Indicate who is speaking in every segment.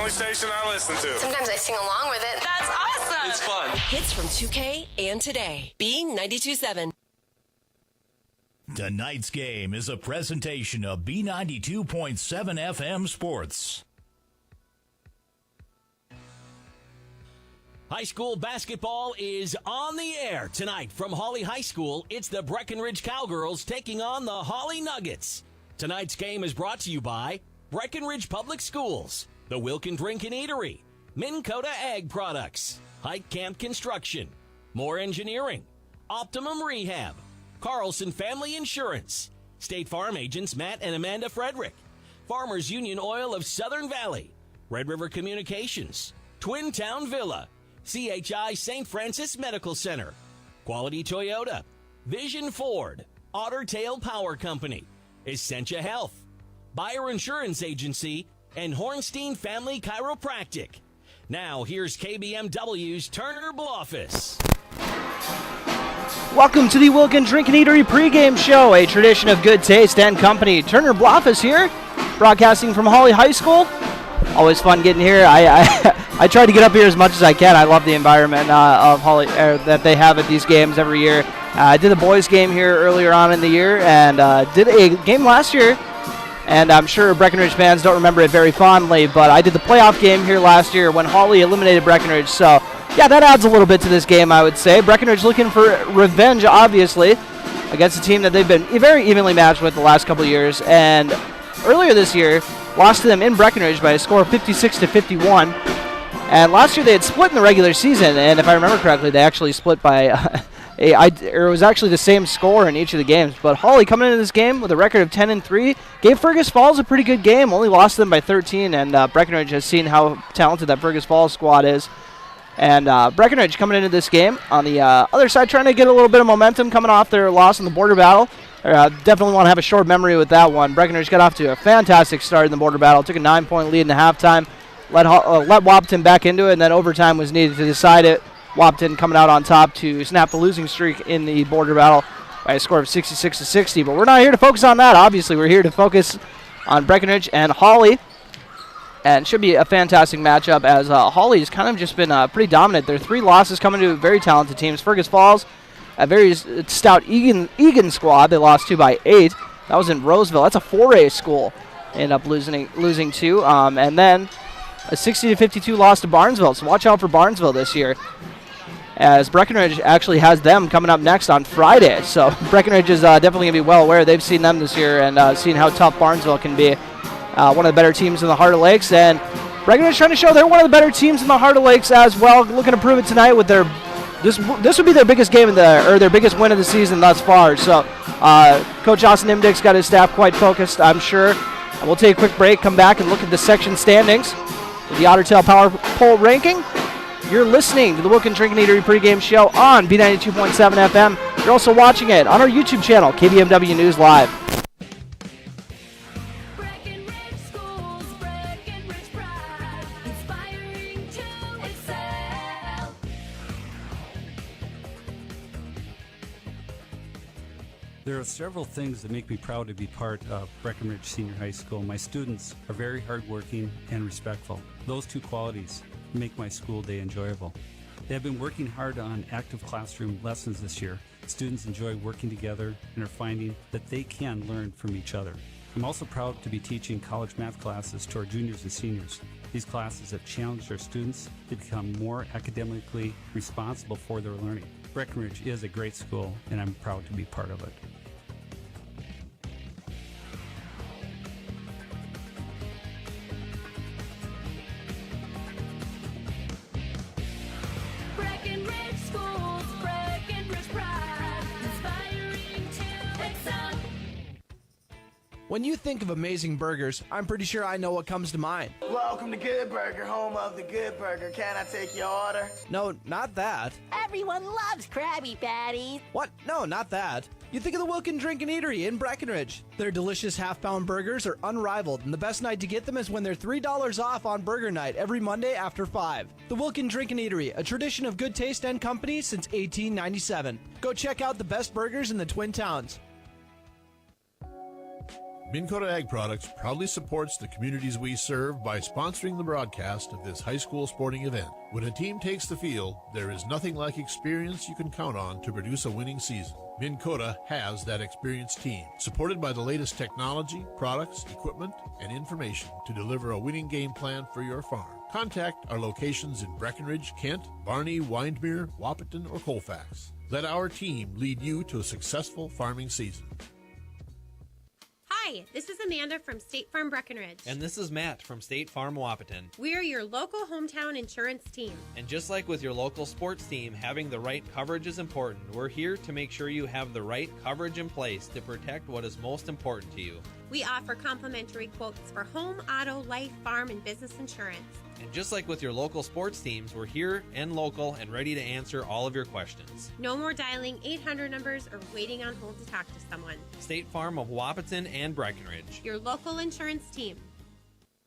Speaker 1: only station I listen to.
Speaker 2: Sometimes I sing along with it.
Speaker 3: That's awesome.
Speaker 1: It's fun.
Speaker 4: Hits from 2K and Today. B92.7.
Speaker 5: Tonight's game is a presentation of B92.7 FM Sports.
Speaker 6: High school basketball is on the air tonight from Hawley High School. It's the Breckenridge Cowgirls taking on the Hawley Nuggets. Tonight's game is brought to you by Breckenridge Public Schools, the Wilkin Drink and Eatery, Minn Kota Ag Products, Hike Camp Construction, Moore Engineering, Optimum Rehab, Carlson Family Insurance, State Farm agents Matt and Amanda Frederick, Farmers Union Oil of Southern Valley, Red River Communications, Twin Town Villa, CHI St. Francis Medical Center, Quality Toyota, Vision Ford, Otter Tail Power Company, Essentia Health, Buyer Insurance Agency, and Hornstein Family Chiropractic. Now, here's KBMW's Turner Bluffus.
Speaker 7: Welcome to the Wilkin Drink and Eatery pregame show, a tradition of good taste and company. Turner Bluffus here, broadcasting from Hawley High School. Always fun getting here. I try to get up here as much as I can. I love the environment of Hawley that they have at these games every year. I did a boys game here earlier on in the year and did a game last year. And I'm sure Breckenridge fans don't remember it very fondly, but I did the playoff game here last year when Hawley eliminated Breckenridge. So, yeah, that adds a little bit to this game, I would say. Breckenridge looking for revenge, obviously, against a team that they've been very evenly matched with the last couple of years. And earlier this year, lost to them in Breckenridge by a score of 56-51. And last year they had split in the regular season, and if I remember correctly, they actually split by it was actually the same score in each of the games. But Hawley coming into this game with a record of 10-3, gave Fergus Falls a pretty good game, only lost to them by 13, and Breckenridge has seen how talented that Fergus Falls squad is. And Breckenridge coming into this game on the other side, trying to get a little bit of momentum coming off their loss in the border battle. Definitely want to have a short memory with that one. Breckenridge got off to a fantastic start in the border battle, took a 9-point lead in the halftime, let Wapton back into it, and then overtime was needed to decide it. Wapton coming out on top to snap the losing streak in the border battle by a score of 66-60. But we're not here to focus on that, obviously. We're here to focus on Breckenridge and Hawley. And should be a fantastic matchup as Hawley has kind of just been pretty dominant. Their 3 losses coming to very talented teams. Fergus Falls, a very stout Egan squad. They lost 2 by 8. That was in Roseville. That's a 4A school. They ended up losing 2. And then a 60-52 loss to Barnesville. So watch out for Barnesville this year, as Breckenridge actually has them coming up next on Friday. So Breckenridge is definitely going to be well aware. They've seen them this year and seen how tough Barnesville can be. One of the better teams in the Heart of Lakes. And Breckenridge trying to show they're one of the better teams in the Heart of Lakes as well. Looking to prove it tonight with their this would be their biggest game their biggest win of the season thus far. So Coach Austin Imdick's got his staff quite focused, I'm sure. We'll take a quick break, come back and look at the section standings with the Otter Tail Power Poll ranking. You're listening to the Wilkin Drink and Eatery pregame show on B92.7 FM. You're also watching it on our YouTube channel, KBMW News Live.
Speaker 8: Breckenridge Schools, Breckenridge Pride, inspiring to excel.
Speaker 9: There are several things that make me proud to be part of Breckenridge Senior High School. My students are very hardworking and respectful. Those 2 qualities make my school day enjoyable. They have been working hard on active classroom lessons this year. Students enjoy working together and are finding that they can learn from each other. I'm also proud to be teaching college math classes to our juniors and seniors. These classes have challenged our students to become more academically responsible for their learning. Breckenridge is a great school, and I'm proud to be part of it.
Speaker 8: Breckenridge Schools, Breckenridge Pride, inspiring to excel.
Speaker 10: When you think of amazing burgers, I'm pretty sure I know what comes to mind.
Speaker 11: Welcome to Good Burger, home of the Good Burger. Can I take your order?
Speaker 10: No, not that.
Speaker 12: Everyone loves Krabby Patties.
Speaker 10: What? No, not that. You think of the Wilkin Drink and Eatery in Breckenridge. Their delicious half-pound burgers are unrivaled, and the best night to get them is when they're $3 off on Burger Night every Monday after 5. The Wilkin Drink and Eatery, a tradition of good taste and company since 1897. Go check out the best burgers in the Twin Towns.
Speaker 1: Minn Kota Ag Products proudly supports the communities we serve by sponsoring the broadcast of this high school sporting event. When a team takes the field, there is nothing like experience you can count on to produce a winning season. Minn Kota has that experienced team, supported by the latest technology, products, equipment, and information to deliver a winning game plan for your farm. Contact our locations in Breckenridge, Kent, Barney, Windmere, Wahpeton, or Colfax. Let our team lead you to a successful farming season.
Speaker 2: Hi, this is Amanda from State Farm Breckenridge.
Speaker 3: And this is Matt from State Farm Wahpeton.
Speaker 2: We're your local hometown insurance team.
Speaker 3: And just like with your local sports team, having the right coverage is important. We're here to make sure you have the right coverage in place to protect what is most important to you.
Speaker 2: We offer complimentary quotes for home, auto, life, farm, and business insurance.
Speaker 3: And just like with your local sports teams, we're here and local and ready to answer all of your questions.
Speaker 2: No more dialing 800 numbers or waiting on hold to talk to someone.
Speaker 3: State Farm of Wahpeton and Breckenridge.
Speaker 2: Your local insurance team.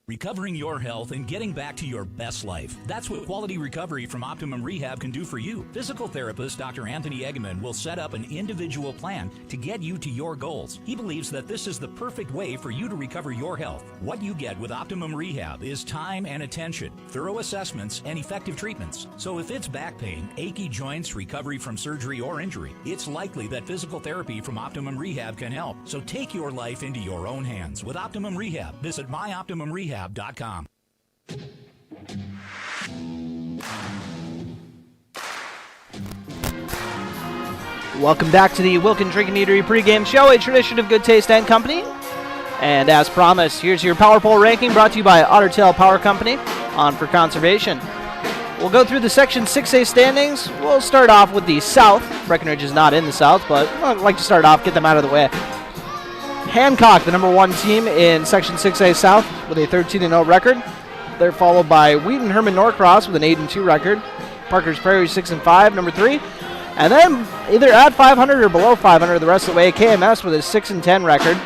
Speaker 5: Recovering your health and getting back to your best life. That's what Quality Recovery from Optimum Rehab can do for you. Physical therapist Dr. Anthony Egeman will set up an individual plan to get you to your goals. He believes that this is the perfect way for you to recover your health. What you get with Optimum Rehab is time and attention, thorough assessments, and effective treatments. So if it's back pain, achy joints, recovery from surgery or injury, it's likely that physical therapy from Optimum Rehab can help. So take your life into your own hands with Optimum Rehab. Visit myoptimumrehab.com.
Speaker 7: Welcome back to the Wilkin Drink and Eatery pregame show, a tradition of good taste and company. And as promised, here's your Power Poll ranking brought to you by Otter Tail Power Company on for conservation. We'll go through the Section 6A standings. We'll start off with the South. Breckenridge is not in the South, but I'd like to start off, get them out of the way. Hancock, the number one team in Section 6A South with a 13-0 record. They're followed by Wheaton Herman Norcross with an 8-2 record. Parker's Prairie 6-5, number 3. And then either at 500 or below 500 the rest of the way, KMS with a 6-10 record.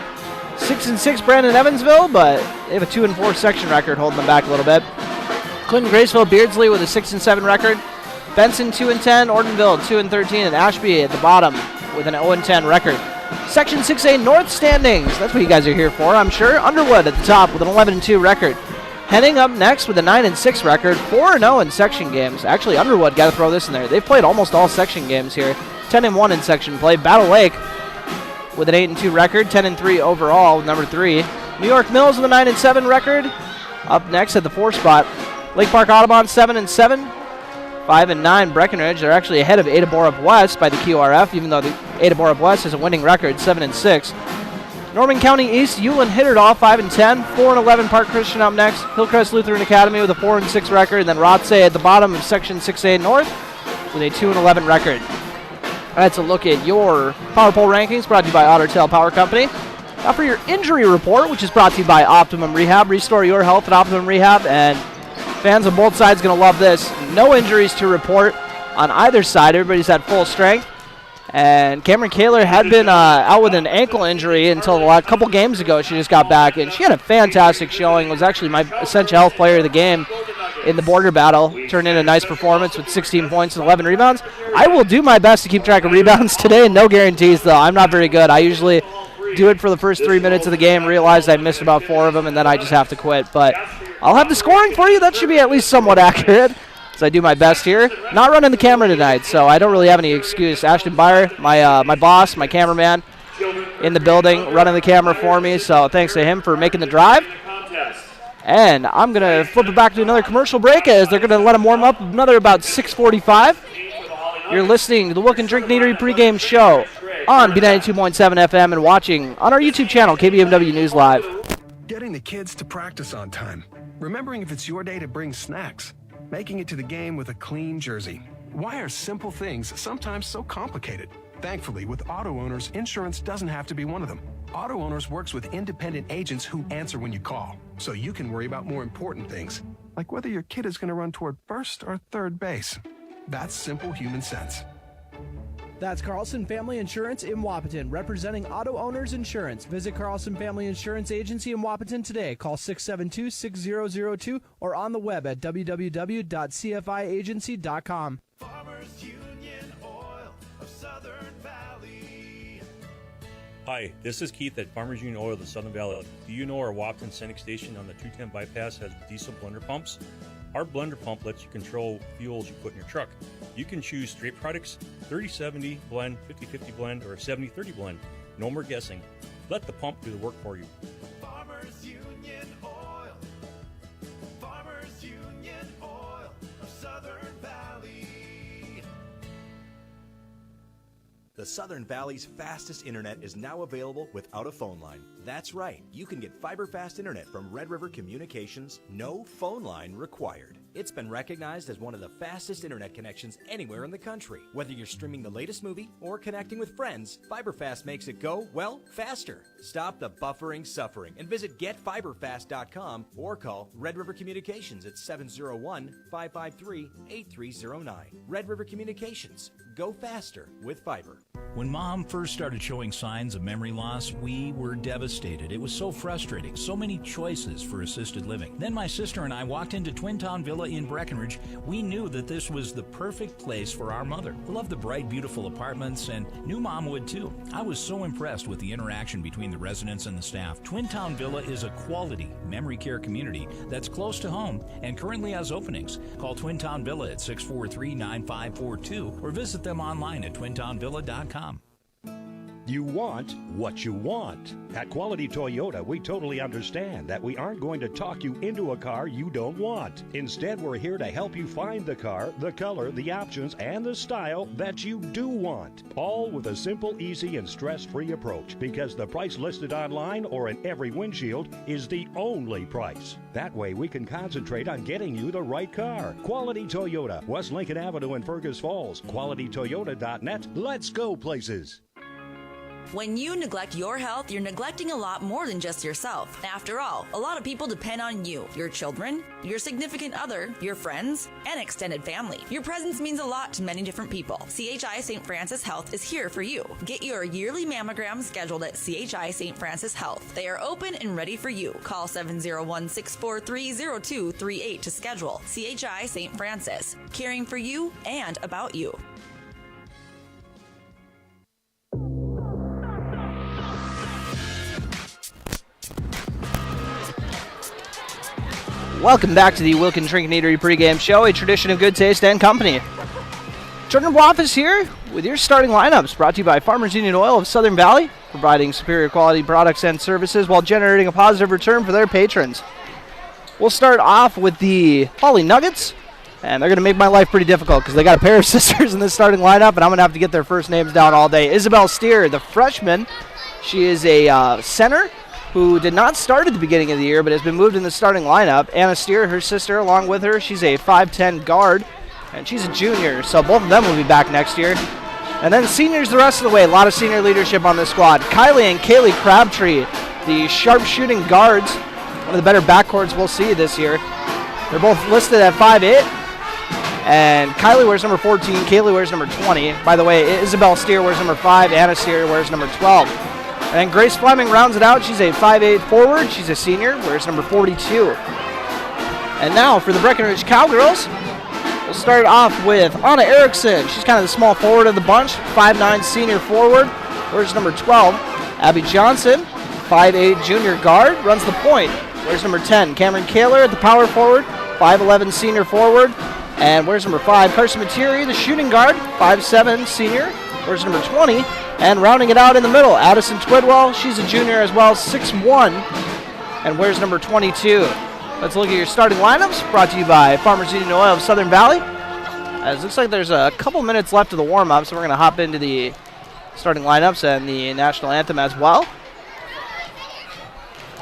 Speaker 7: 6-6 Brandon Evansville, but they have a 2-4 section record holding them back a little bit. Clinton Graceville Beardsley with a 6-7 record. Benson 2-10, Ortonville 2-13, and Ashby at the bottom with an 0-10 record. Section 6A North standings. That's what you guys are here for, I'm sure. Underwood at the top with an 11-2 record. Henning up next with a 9-6 record, 4-0 in section games. Actually, Underwood, got to throw this in there. They've played almost all section games here. 10-1 in section play. Battle Lake with an 8-2 record, 10-3 overall, number 3. New York Mills with a 9-7 record. Up next at the 4 spot. Lake Park Audubon 7-7. 5-9 Breckenridge. They're actually ahead of Ada Borup West by the QRF, even though the Ada Borup West has a winning record, 7-6. Norman County East, Ulen Hitterdall 5-10, 4-11 Park Christian up next. Hillcrest Lutheran Academy with a 4-6 record, and then Rothsay at the bottom of Section 6A North with a 2-11 record. That's a look at your Power Poll rankings brought to you by Otter Tail Power Company. Now for your injury report, which is brought to you by Optimum Rehab. Restore your health at Optimum Rehab, and fans on both sides going to love this. No injuries to report on either side. Everybody's at full strength. And Cameron Kaler had been out with an ankle injury until a couple games ago. She just got back, and she had a fantastic showing. Was actually my Essential Health Player of the game in the border battle. Turned in a nice performance with 16 points and 11 rebounds. I will do my best to keep track of rebounds today. No guarantees, though. I'm not very good. I usually do it for the first 3 minutes of the game, realize I missed about 4 of them, and then I just have to quit. But I'll have the scoring for you. That should be at least somewhat accurate, so I do my best here. Not running the camera tonight, so I don't really have any excuse. Ashton Byer, my boss, my cameraman in the building, running the camera for me, so thanks to him for making the drive. And I'm going to flip it back to another commercial break as they're going to let him warm up another about 6:45. You're listening to the Wilkin Drink Eatery pregame show on B92.7 FM and watching on our YouTube channel, KBMW News Live.
Speaker 13: Getting the kids to practice on time. Remembering if it's your day to bring snacks. Making it to the game with a clean jersey. Why are simple things sometimes so complicated? Thankfully, with Auto Owners, insurance doesn't have to be one of them. Auto Owners works with independent agents who answer when you call, so you can worry about more important things, like whether your kid is going to run toward first or third base. That's simple human sense.
Speaker 10: That's Carlson Family Insurance in Wahpeton, representing Auto Owners Insurance. Visit Carlson Family Insurance Agency in Wahpeton today. Call 672-6002 or on the web at www.cfiagency.com.
Speaker 14: Farmers Union Oil of Southern Valley. Hi, this is Keith at Farmers Union Oil of the Southern Valley. Do you know our Wapton Scenic Station on the 210 bypass has diesel blender pumps? Our blender pump lets you control fuels you put in your truck. You can choose straight products, 30-70 blend, 50-50 blend, or 70-30 blend. No more guessing. Let the pump do the work for you.
Speaker 8: Farmers Union Oil. Farmers Union Oil of Southern Valley.
Speaker 15: The Southern Valley's fastest internet is now available without a phone line. That's right, you can get fiber fast internet from Red River Communications, no phone line required. It's been recognized as one of the fastest internet connections anywhere in the country. Whether you're streaming the latest movie or connecting with friends, FiberFast makes it go, well, faster. Stop the buffering suffering and visit getfiberfast.com or call Red River Communications at 701-553-8309. Red River Communications. Go faster with fiber.
Speaker 5: When Mom first started showing signs of memory loss, we were devastated. It was so frustrating. So many choices for assisted living. Then my sister and I walked into Twin Town Villa in Breckenridge. We knew that this was the perfect place for our mother. We loved the bright, beautiful apartments and knew Mom would too. I was so impressed with the interaction between the residents and the staff. Twin Town Villa is a quality memory care community that's close to home and currently has openings. Call Twin Town Villa at 643-9542 or visit them online at twintownvilla.com.
Speaker 16: You want what you want. At Quality Toyota, we totally understand that we aren't going to talk you into a car you don't want. Instead, we're here to help you find the car, the color, the options, and the style that you do want. All with a simple, easy, and stress-free approach, because the price listed online or in every windshield is the only price. That way, we can concentrate on getting you the right car. Quality Toyota, West Lincoln Avenue in Fergus Falls. QualityToyota.net. Let's go places.
Speaker 17: When you neglect your health, you're neglecting a lot more than just yourself. After all, a lot of people depend on you, your children, your significant other, your friends, and extended family. Your presence means a lot to many different people. CHI St. Francis Health is here for you. Get your yearly mammogram scheduled at CHI St. Francis Health. They are open and ready for you. Call 701-643-0238 to schedule. CHI St. Francis, caring for you and about you.
Speaker 7: Welcome back to the Wilkin Drink and Eatery pregame show, a tradition of good taste and company. Jordan Bloff is here with your starting lineups, brought to you by Farmers Union Oil of Southern Valley, providing superior quality products and services while generating a positive return for their patrons. We'll start off with the Hawley Nuggets, and they're going to make my life pretty difficult because they got a pair of sisters in the starting lineup, and I'm going to have to get their first names down all day. Isabel Steer, the freshman, she is a center who did not start at the beginning of the year but has been moved in the starting lineup. Anna Steer, her sister, along with her. She's a 5'10 guard, and she's a junior, so both of them will be back next year. And then seniors the rest of the way. A lot of senior leadership on this squad. Kylie and Kaylee Crabtree, the sharp-shooting guards, one of the better backcourts we'll see this year. They're both listed at 5'8", and Kylie wears number 14, Kaylee wears number 20. By the way, Isabel Steer wears number 5, Anna Steer wears number 12. And then Grace Fleming rounds it out. She's a 5'8 forward. She's a senior, wears number 42. And now for the Breckenridge Cowgirls, we'll start off with Anna Erickson. She's kind of the small forward of the bunch, 5'9 senior forward, wears number 12. Abby Johnson, 5'8 junior guard, runs the point, wears number 10. Cameron Kaler at the power forward, 5'11 senior forward, and wears number 5. Carson Materi, the shooting guard, 5'7 senior, wears number 20. And rounding it out in the middle, Addison Twidwell. She's a junior as well, 6'1", and wears number 22. Let's look at your starting lineups, brought to you by Farmers Union Oil of Southern Valley. As it looks like there's a couple minutes left of the warm-up, so we're going to hop into the starting lineups and the national anthem as well.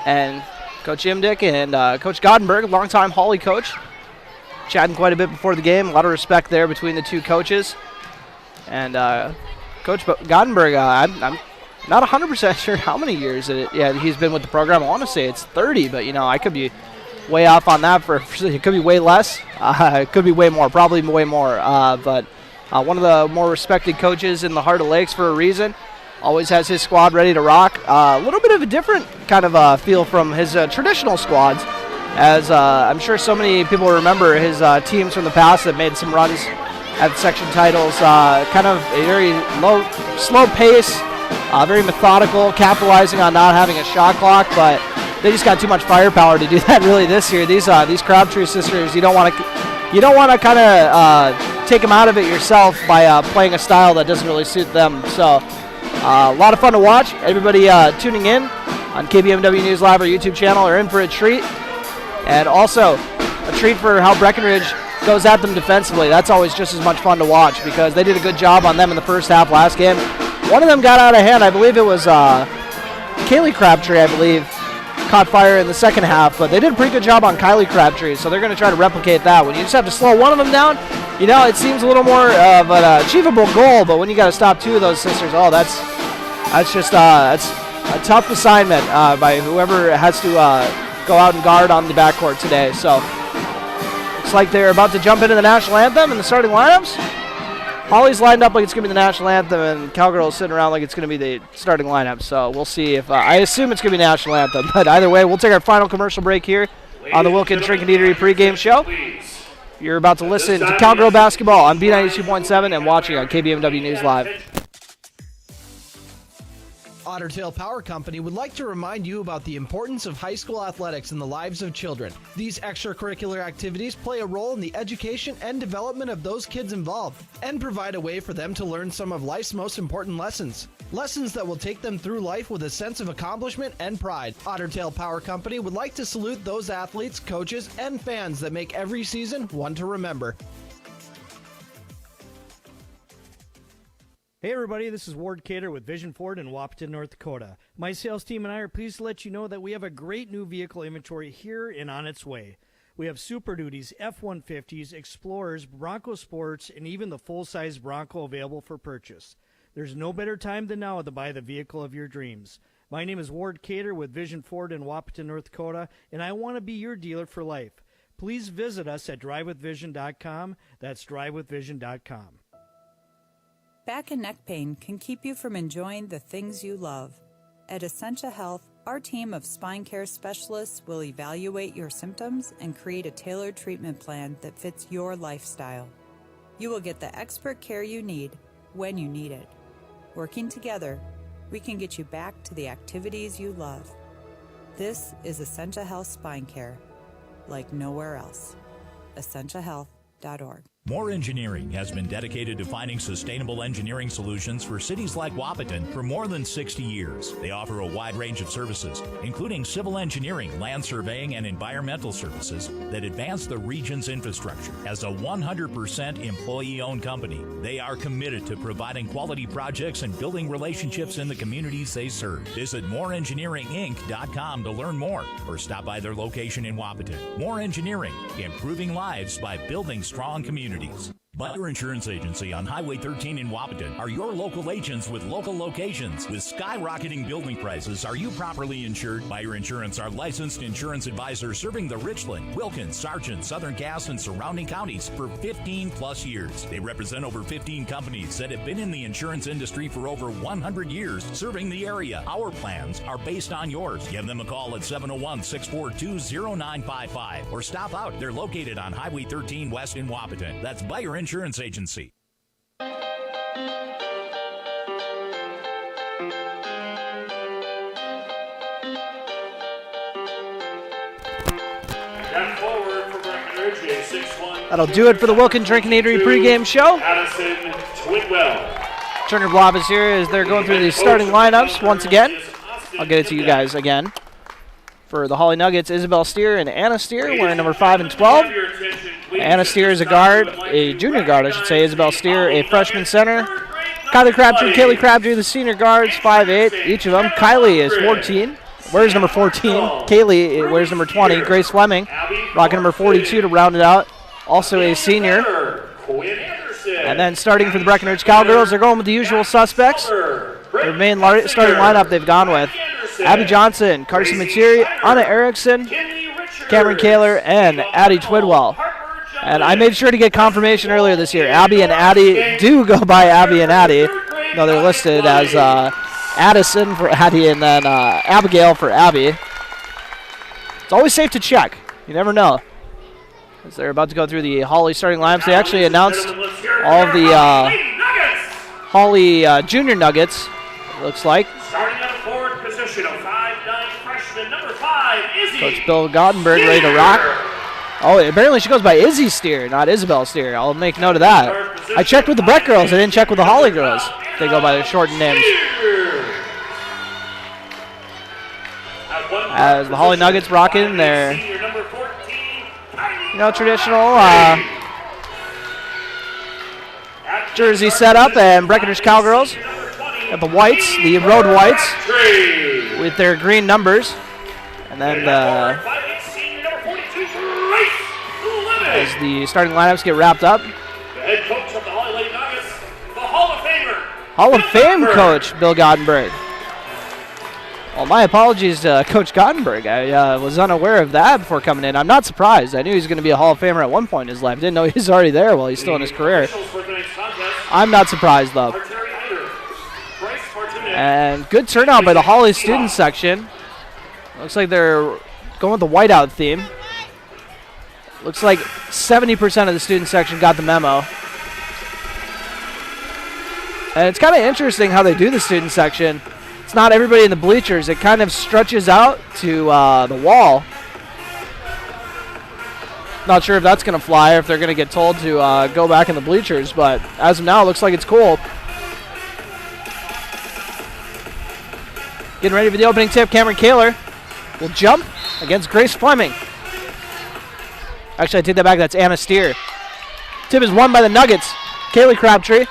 Speaker 7: And Coach Imdick and Coach Goddenberg, longtime Hawley coach, chatting quite a bit before the game. A lot of respect there between the two coaches. And Coach Goddenberg, I'm not 100% sure how many years he's been with the program. I want to say it's 30, but, I could be way off on that. It could be way less. It could be way more, probably way more. But one of the more respected coaches in the Heart of Lakes for a reason. Always has his squad ready to rock. A little bit of a different kind of feel from his traditional squads, as I'm sure so many people remember his teams from the past that made some runs at section titles. Kind of a very slow pace, Very methodical, capitalizing on not having a shot clock, but they just got too much firepower to do that really this year. These Crabtree sisters, you don't want to kind of take them out of it yourself by playing a style that doesn't really suit them. So a lot of fun to watch. Everybody tuning in on KBMW News Live or YouTube channel are in for a treat. And also a treat for how Breckenridge goes at them defensively. That's always just as much fun to watch because they did a good job on them in the first half last game. One of them got out of hand. I believe it was Kaylee Crabtree, I believe, caught fire in the second half, but they did a pretty good job on Kylie Crabtree, so they're going to try to replicate that. When you just have to slow one of them down, it seems a little more of an achievable goal, but when you got to stop two of those sisters, that's a tough assignment by whoever has to go out and guard on the backcourt today. So looks like they're about to jump into the national anthem in the starting lineups. Hawley's lined up like it's going to be the national anthem, and Cowgirls sitting around like it's going to be the starting lineup. So we'll see if I assume it's going to be national anthem. But either way, we'll take our final commercial break here on the Wilkin Drink and Eatery pregame show. You're about to listen to Cowgirl basketball on B92.7 and watching on KBMW News Live.
Speaker 10: Otter Tail Power Company would like to remind you about the importance of high school athletics in the lives of children. These extracurricular activities play a role in the education and development of those kids involved and provide a way for them to learn some of life's most important lessons. Lessons that will take them through life with a sense of accomplishment and pride. Otter Tail Power Company would like to salute those athletes, coaches, and fans that make every season one to remember.
Speaker 18: Hey everybody, this is Ward Cater with Vision Ford in Wahpeton, North Dakota. My sales team and I are pleased to let you know that we have a great new vehicle inventory here and on its way. We have Super Duties, F-150s, Explorers, Bronco Sports, and even the full-size Bronco available for purchase. There's no better time than now to buy the vehicle of your dreams. My name is Ward Cater with Vision Ford in Wahpeton, North Dakota, and I want to be your dealer for life. Please visit us at drivewithvision.com. That's drivewithvision.com.
Speaker 19: Back and neck pain can keep you from enjoying the things you love. At Essentia Health, our team of spine care specialists will evaluate your symptoms and create a tailored treatment plan that fits your lifestyle. You will get the expert care you need when you need it. Working together, we can get you back to the activities you love. This is Essentia Health Spine Care, like nowhere else. EssentiaHealth.org.
Speaker 5: More Engineering has been dedicated to finding sustainable engineering solutions for cities like Wahpeton for more than 60 years. They offer a wide range of services, including civil engineering, land surveying, and environmental services that advance the region's infrastructure. As a 100% employee-owned company, they are committed to providing quality projects and building relationships in the communities they serve. Visit moreengineeringinc.com to learn more or stop by their location in Wahpeton. More Engineering, improving lives by building strong communities. Butler Insurance Agency on Highway 13 in Wahpeton are your local agents with local locations. With skyrocketing building prices, are you properly insured? Buyer Insurance are licensed insurance advisors serving the Richland, Wilkins, Sargent, Southern Cass, and surrounding counties for 15 plus years. They represent over 15 companies that have been in the insurance industry for over 100 years, serving the area. Our plans are based on yours. Give them a call at 701-642-0955 or stop out. They're located on Highway 13 West in Wahpeton. That's Butler Insurance Agency.
Speaker 7: That'll do it for the Wilkin Drink and Eatery pregame show.
Speaker 20: Addison Twidwell.
Speaker 7: Turner Blob is here as they're going through the starting lineups once again. I'll get it to you guys again. For the Hawley Nuggets, Isabel Steer and Anna Steer, wearing number 5 and 12. Anna Steer is a guard, a junior guard, I should say. Isabel Steer, a freshman center. Kylie Crabtree, Kaylee Crabtree, the senior guards, 5'8", each of them. Kylie is 14, wears number 14. Kaylee wears number 20. Grace Fleming, rocking number 42 to round it out. Also a senior. And then starting for the Breckenridge Cowgirls, they're going with the usual suspects. Their main starting lineup they've gone with Abby Johnson, Carson Materi, Anna Erickson, Cameron Kaler, and Addie Twidwell. And I made sure to get confirmation earlier this year. Abby and Addie do go by Abby and Addie. No, they're listed as Addison for Addie and then Abigail for Abby. It's always safe to check. You never know. As they're about to go through the Hawley starting lineups, they actually announced all of the Hawley Junior Nuggets looks like.
Speaker 20: Starting at a forward position of 5'9" freshman number 5, Izzy.
Speaker 7: Coach Bill Gottenberg ready to rock. Oh, apparently she goes by Izzy Steer, not Isabel Steer. I'll make note of that. I checked with the Breck girls. I didn't check with the Hawley girls. They go by their shortened names. As the Hawley Nuggets rock in their, traditional jersey setup, and Breckenridge Cowgirls got the whites, the road whites, with their green numbers. And then as the starting lineups get wrapped up,
Speaker 20: The head coach of the Hawley Nuggets, the Hall of Famer.
Speaker 7: Hall of Fame coach Bill Gottenberg. Well, my apologies to Coach Gottenberg. I was unaware of that before coming in. I'm not surprised. I knew he was going to be a Hall of Famer at one point in his life. Didn't know he was already there while he's still in his career. I'm not surprised, though. And good turnout by the Hawley student section. Looks like they're going with the whiteout theme. Looks like 70% of the student section got the memo. And it's kind of interesting how they do the student section. It's not everybody in the bleachers. It kind of stretches out to the wall. Not sure if that's going to fly or if they're going to get told to go back in the bleachers, but as of now, it looks like it's cool. Getting ready for the opening tip. Cameron Kaler will jump against Grace Fleming. Actually, I take that back. That's Anna Steer. Tip is won by the Nuggets. Kaylee Crabtree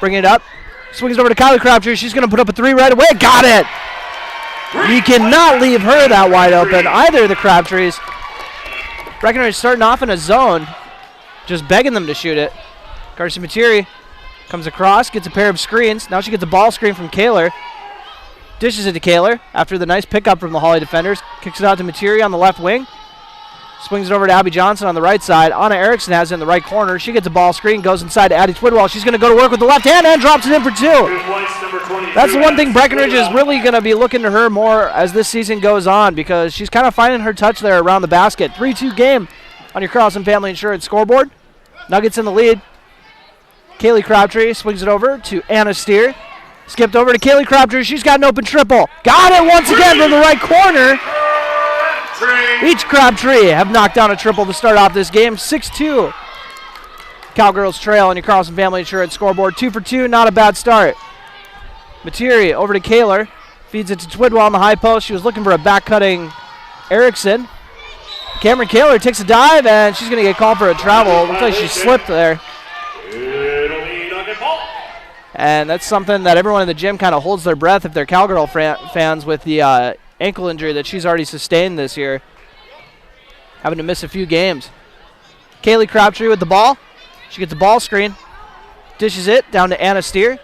Speaker 7: bringing it up. Swings over to Kylie Crabtree. She's going to put up a three right away. Got it! You cannot leave her that wide open. Either of the Crabtrees. Breckenridge starting off in a zone. Just begging them to shoot it. Carson Materi comes across. Gets a pair of screens. Now she gets a ball screen from Kaler. Dishes it to Kaler after the nice pickup from the Hawley defenders. Kicks it out to Materi on the left wing. Swings it over to Abby Johnson on the right side. Anna Erickson has it in the right corner. She gets a ball screen, goes inside to Addie Twidwell. She's going to go to work with the left hand and drops it in for two. That's the one thing Breckenridge is really going to be looking to her more as this season goes on, because she's kind of finding her touch there around the basket. 3-2 game on your Carlson Family Insurance scoreboard. Nuggets in the lead. Kaylee Crabtree swings it over to Anna Steer. Skipped over to Kaylee Crabtree. She's got an open triple. Got it once again from the right corner. Each Crabtree have knocked down a triple to start off this game. 6-2. Cowgirls trail on your Carlson Family Insurance scoreboard. 2 for 2, not a bad start. Materi over to Kaler. Feeds it to Twidwell on the high post. She was looking for a back-cutting Erickson. Cameron Kaler takes a dive, and she's going to get called for a travel. Looks like she slipped there. And that's something that everyone in the gym kind of holds their breath if they're Cowgirl fans with the ankle injury that she's already sustained this year, having to miss a few games. Kaylee Crabtree with the ball. She gets a ball screen, dishes it down to Anna Steer.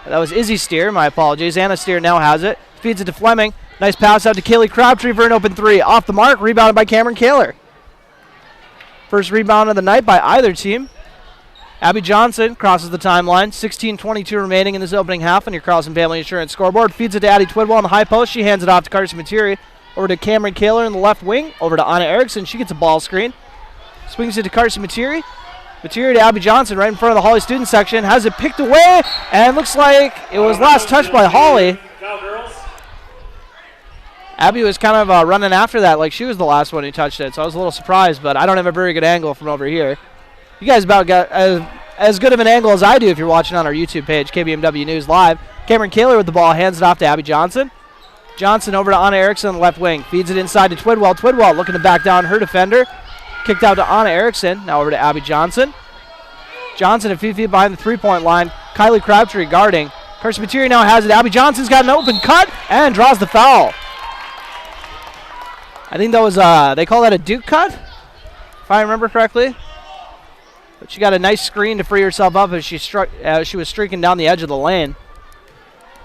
Speaker 7: That was Izzy Steer, my apologies. Anna Steer now has it. Feeds it to Fleming. Nice pass out to Kaylee Crabtree for an open three. Off the mark, rebounded by Cameron Kaler. First rebound of the night by either team. Abby Johnson crosses the timeline. 16:22 remaining in this opening half on your Carlson Family Insurance scoreboard. Feeds it to Addie Twidwell on the high post. She hands it off to Carson Materi. Over to Cameron Kaler in the left wing. Over to Anna Erickson. She gets a ball screen. Swings it to Carson Materi. Materi to Abby Johnson right in front of the Hawley student section. Has it picked away, and looks like it was last touched by Hawley. Abby was kind of running after that like she was the last one who touched it, so I was a little surprised, but I don't have a very good angle from over here. You guys about got as good of an angle as I do if you're watching on our YouTube page, KBMW News Live. Cameron Kaler with the ball, hands it off to Abby Johnson. Johnson over to Anna Erickson on the left wing. Feeds it inside to Twidwell. Twidwell looking to back down her defender. Kicked out to Anna Erickson. Now over to Abby Johnson. Johnson a few feet behind the three-point line. Kylie Crabtree guarding. Carson Materi now has it. Abby Johnson's got an open cut and draws the foul. I think that was, they call that a Duke cut, if I remember correctly. But she got a nice screen to free herself up as she was streaking down the edge of the lane.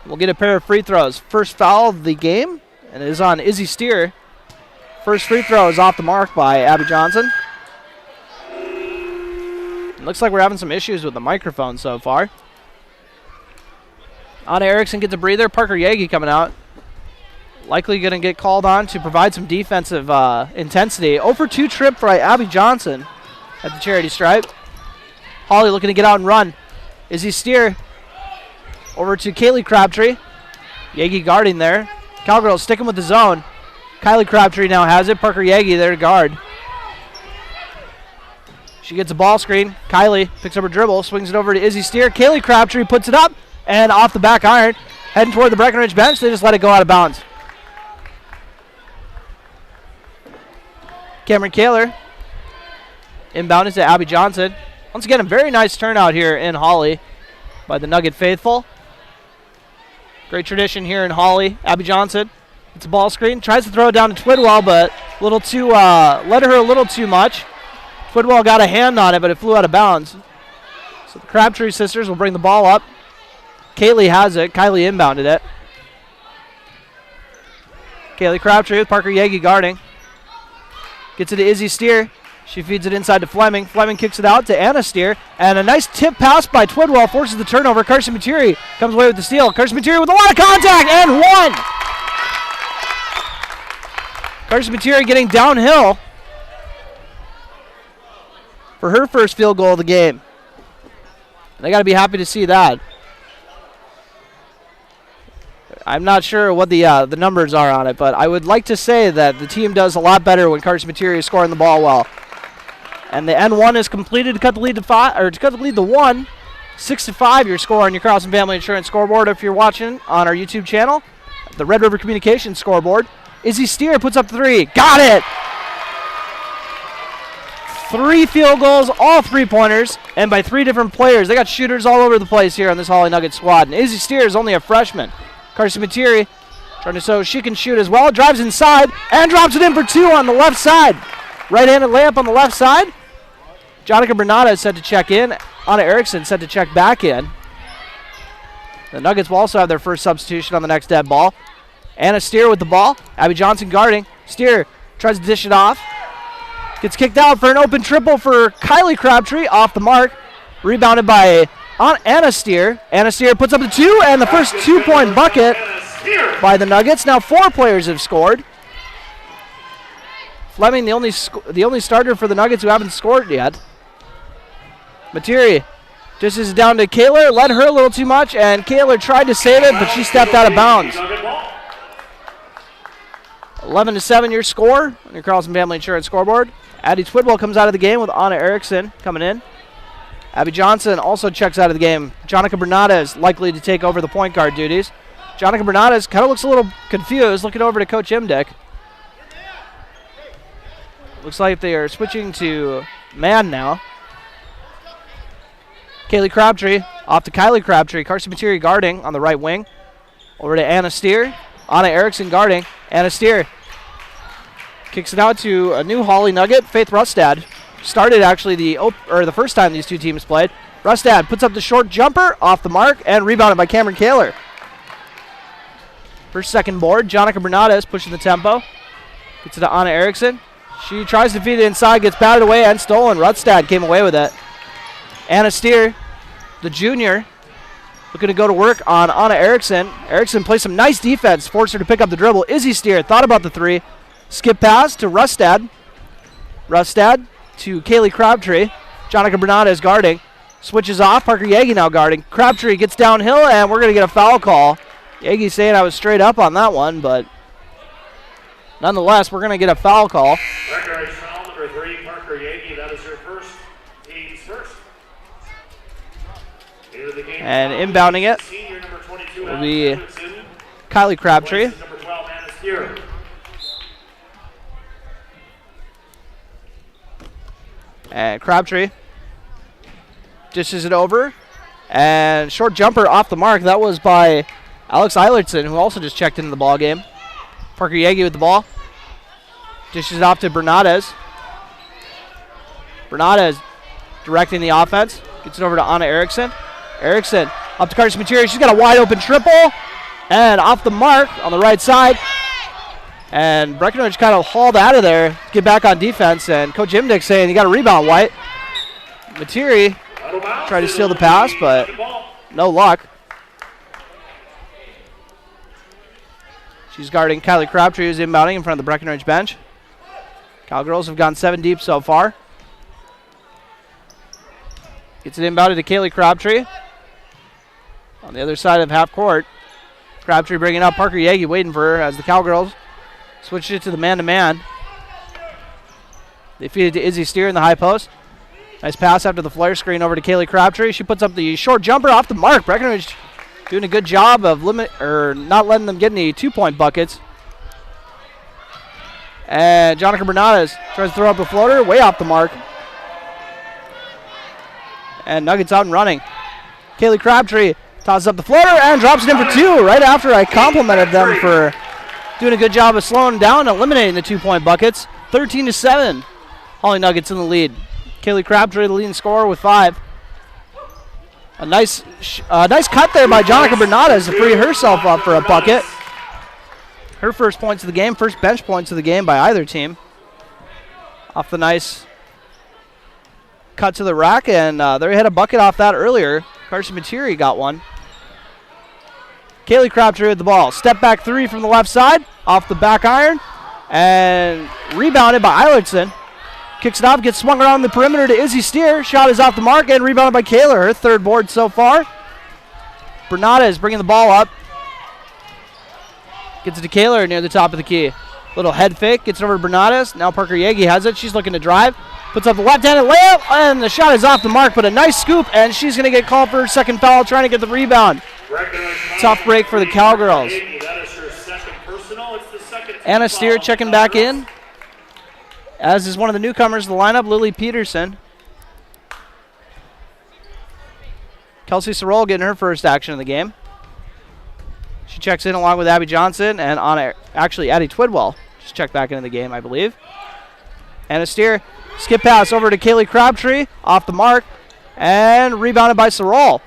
Speaker 7: We'll get a pair of free throws. First foul of the game, and it is on Izzy Steer. First free throw is off the mark by Abby Johnson. It looks like we're having some issues with the microphone so far. Anna Erickson gets a breather. Parker Yagi coming out. Likely going to get called on to provide some defensive intensity. 0 for 2 trip by Abby Johnson at the charity stripe. Hawley looking to get out and run. Izzy Steer Over to Kaylee Crabtree. Yagi guarding there. Cowgirls sticking with the zone. Kylie Crabtree now has it. Parker Yagi there to guard. She gets a ball screen. Kylie picks up her dribble, swings it over to Izzy Steer. Kaylee Crabtree puts it up and off the back iron. Heading toward the Breckenridge bench. They just let it go out of bounds. Cameron Kaler inbound to Abby Johnson. Once again, a very nice turnout here in Hawley by the Nugget faithful. Great tradition here in Hawley. Abby Johnson, it's a ball screen. Tries to throw it down to Twidwell, but a little too, led her a little too much. Twidwell got a hand on it, but it flew out of bounds. So the Crabtree sisters will bring the ball up. Kaylee has it. Kylie inbounded it. Kaylee Crabtree with Parker Yagi guarding. Gets it to Izzy Steer. She feeds it inside to Fleming. Fleming kicks it out to Anna Steer. And a nice tip pass by Twidwell forces the turnover. Carson Materi comes away with the steal. Carson Materi with a lot of contact and one. Carson Materi getting downhill for her first field goal of the game. They got to be happy to see that. I'm not sure what the numbers are on it, but I would like to say that the team does a lot better when Carson Materi is scoring the ball well. And the N1 is completed to cut the lead to 5, or to cut the lead to 1. 6-5 your score on your Carlson Family Insurance scoreboard if you're watching on our YouTube channel. The Red River Communications scoreboard. Izzy Steer puts up 3. Got it! 3 field goals, all 3-pointers, and by 3 different players. They got shooters all over the place here on this Hawley Nuggets squad. And Izzy Steer is only a freshman. Carson Materi trying to show she can shoot as well. Drives inside and drops it in for 2 on the left side. Right-handed layup on the left side. Jonica Bernada is set to check in. Anna Erickson set to check back in. The Nuggets will also have their first substitution on the next dead ball. Anna Steer with the ball. Abby Johnson guarding. Steer tries to dish it off. Gets kicked out for an open triple for Kylie Crabtree. Off the mark. Rebounded by Anna Steer. Anna Steer puts up the 2 and the first 2-point bucket by the Nuggets. Now 4 players have scored. Fleming, the only starter for the Nuggets who haven't scored yet. Materi just is down to Kaler. Led her a little too much, and Kaler tried to save it, but she stepped out of bounds. 11-7 your score on your Carlson Family Insurance scoreboard. Addie Twidwell comes out of the game with Anna Erickson coming in. Abby Johnson also checks out of the game. Jonica Bernada is likely to take over the point guard duties. Jonica Bernada kind of looks a little confused, looking over to Coach Imdick. Looks like they are switching to man now. Kaylee Crabtree off to Kylie Crabtree. Carson Materi guarding on the right wing. Over to Anna Steer. Anna Erickson guarding. Anna Steer kicks it out to a new Hawley Nugget, Faith Rustad. Started actually the first time these two teams played. Rustad puts up the short jumper off the mark and rebounded by Cameron Kaler. First second board. Jonica Bernada is pushing the tempo. Gets it to Anna Erickson. She tries to feed it inside, gets batted away and stolen. Rustad came away with it. Anna Steer, the junior, looking to go to work on Anna Erickson. Erickson plays some nice defense, forced her to pick up the dribble. Izzy Steer thought about the 3. Skip pass to Rustad. Rustad to Kaylee Crabtree. Jonica Bernada is guarding. Switches off. Parker Yagi now guarding. Crabtree gets downhill, and we're going to get a foul call. Yagi saying I was straight up on that one, but nonetheless, we're going to get a foul call.
Speaker 20: Breckenridge foul number 3, Parker Yagi. That is her first, team's first. Into the game
Speaker 7: And inbounding it
Speaker 20: senior number 22,
Speaker 7: will be Kylie Crabtree.
Speaker 20: Number 12, Anna Steer.
Speaker 7: And Crabtree dishes it over. And short jumper off the mark. That was by Alex Eilertson, who also just checked into the ball game. Parker Yagi with the ball. Dishes it off to Bernadez. Bernadez directing the offense. Gets it over to Anna Erickson. Erickson up to Carson Materi. She's got a wide open triple. And off the mark on the right side. And Breckenridge kind of hauled out of there. Get back on defense. And Coach Imdick saying you got a rebound, White. Materi tried to steal the pass, but no luck. She's guarding Kylie Crabtree, who's inbounding in front of the Breckenridge bench. Cowgirls have gone 7 deep so far. Gets it inbounded to Kaylee Crabtree. on the other side of half court. Crabtree bringing up Parker Yagi, waiting for her as the Cowgirls switch it to the man-to-man. They feed it to Izzy Steer in the high post. Nice pass after the flare screen over to Kaylee Crabtree. She puts up the short jumper off the mark. Breckenridge doing a good job of not letting them get any 2-point buckets. And Jonica Bernardes tries to throw up a floater, way off the mark. And Nuggets out and running. Kaylee Crabtree tosses up the floater and drops it in for 2 right after I complimented them for doing a good job of slowing down and eliminating the 2-point buckets. 13-7. Hawley Nuggets in the lead. Kaylee Crabtree, the leading scorer with 5. A nice cut there by Jonica Bernardes to free herself up for a bucket. Her first points of the game, first bench points of the game by either team. Off the nice cut to the rack, and they had a bucket off that earlier. Carson Materi got one. Kaylee Crabtree with the ball. Step back 3 from the left side, off the back iron, and rebounded by Eilertson. Kicks it off, gets swung around the perimeter to Izzy Steer. Shot is off the mark and rebounded by Kaler, her 3rd board so far. Bernardes bringing the ball up. Gets it to Kaler near the top of the key. Little head fake, gets it over to Bernardes. Now Parker Yagi has it. She's looking to drive. Puts up the left-handed layup, and the shot is off the mark, but a nice scoop, and she's going to get called for her 2nd foul, trying to get the rebound. Tough break for the Cowgirls. Anna Steer checking back in, as is one of the newcomers to the lineup, Lily Peterson. Kelsey Sorrell getting her first action of the game. She checks in along with Abby Johnson and Addie Twidwell just checked back into the game, I believe. Anna Steer, skip pass over to Kaylee Crabtree, off the mark, and rebounded by Sorrell.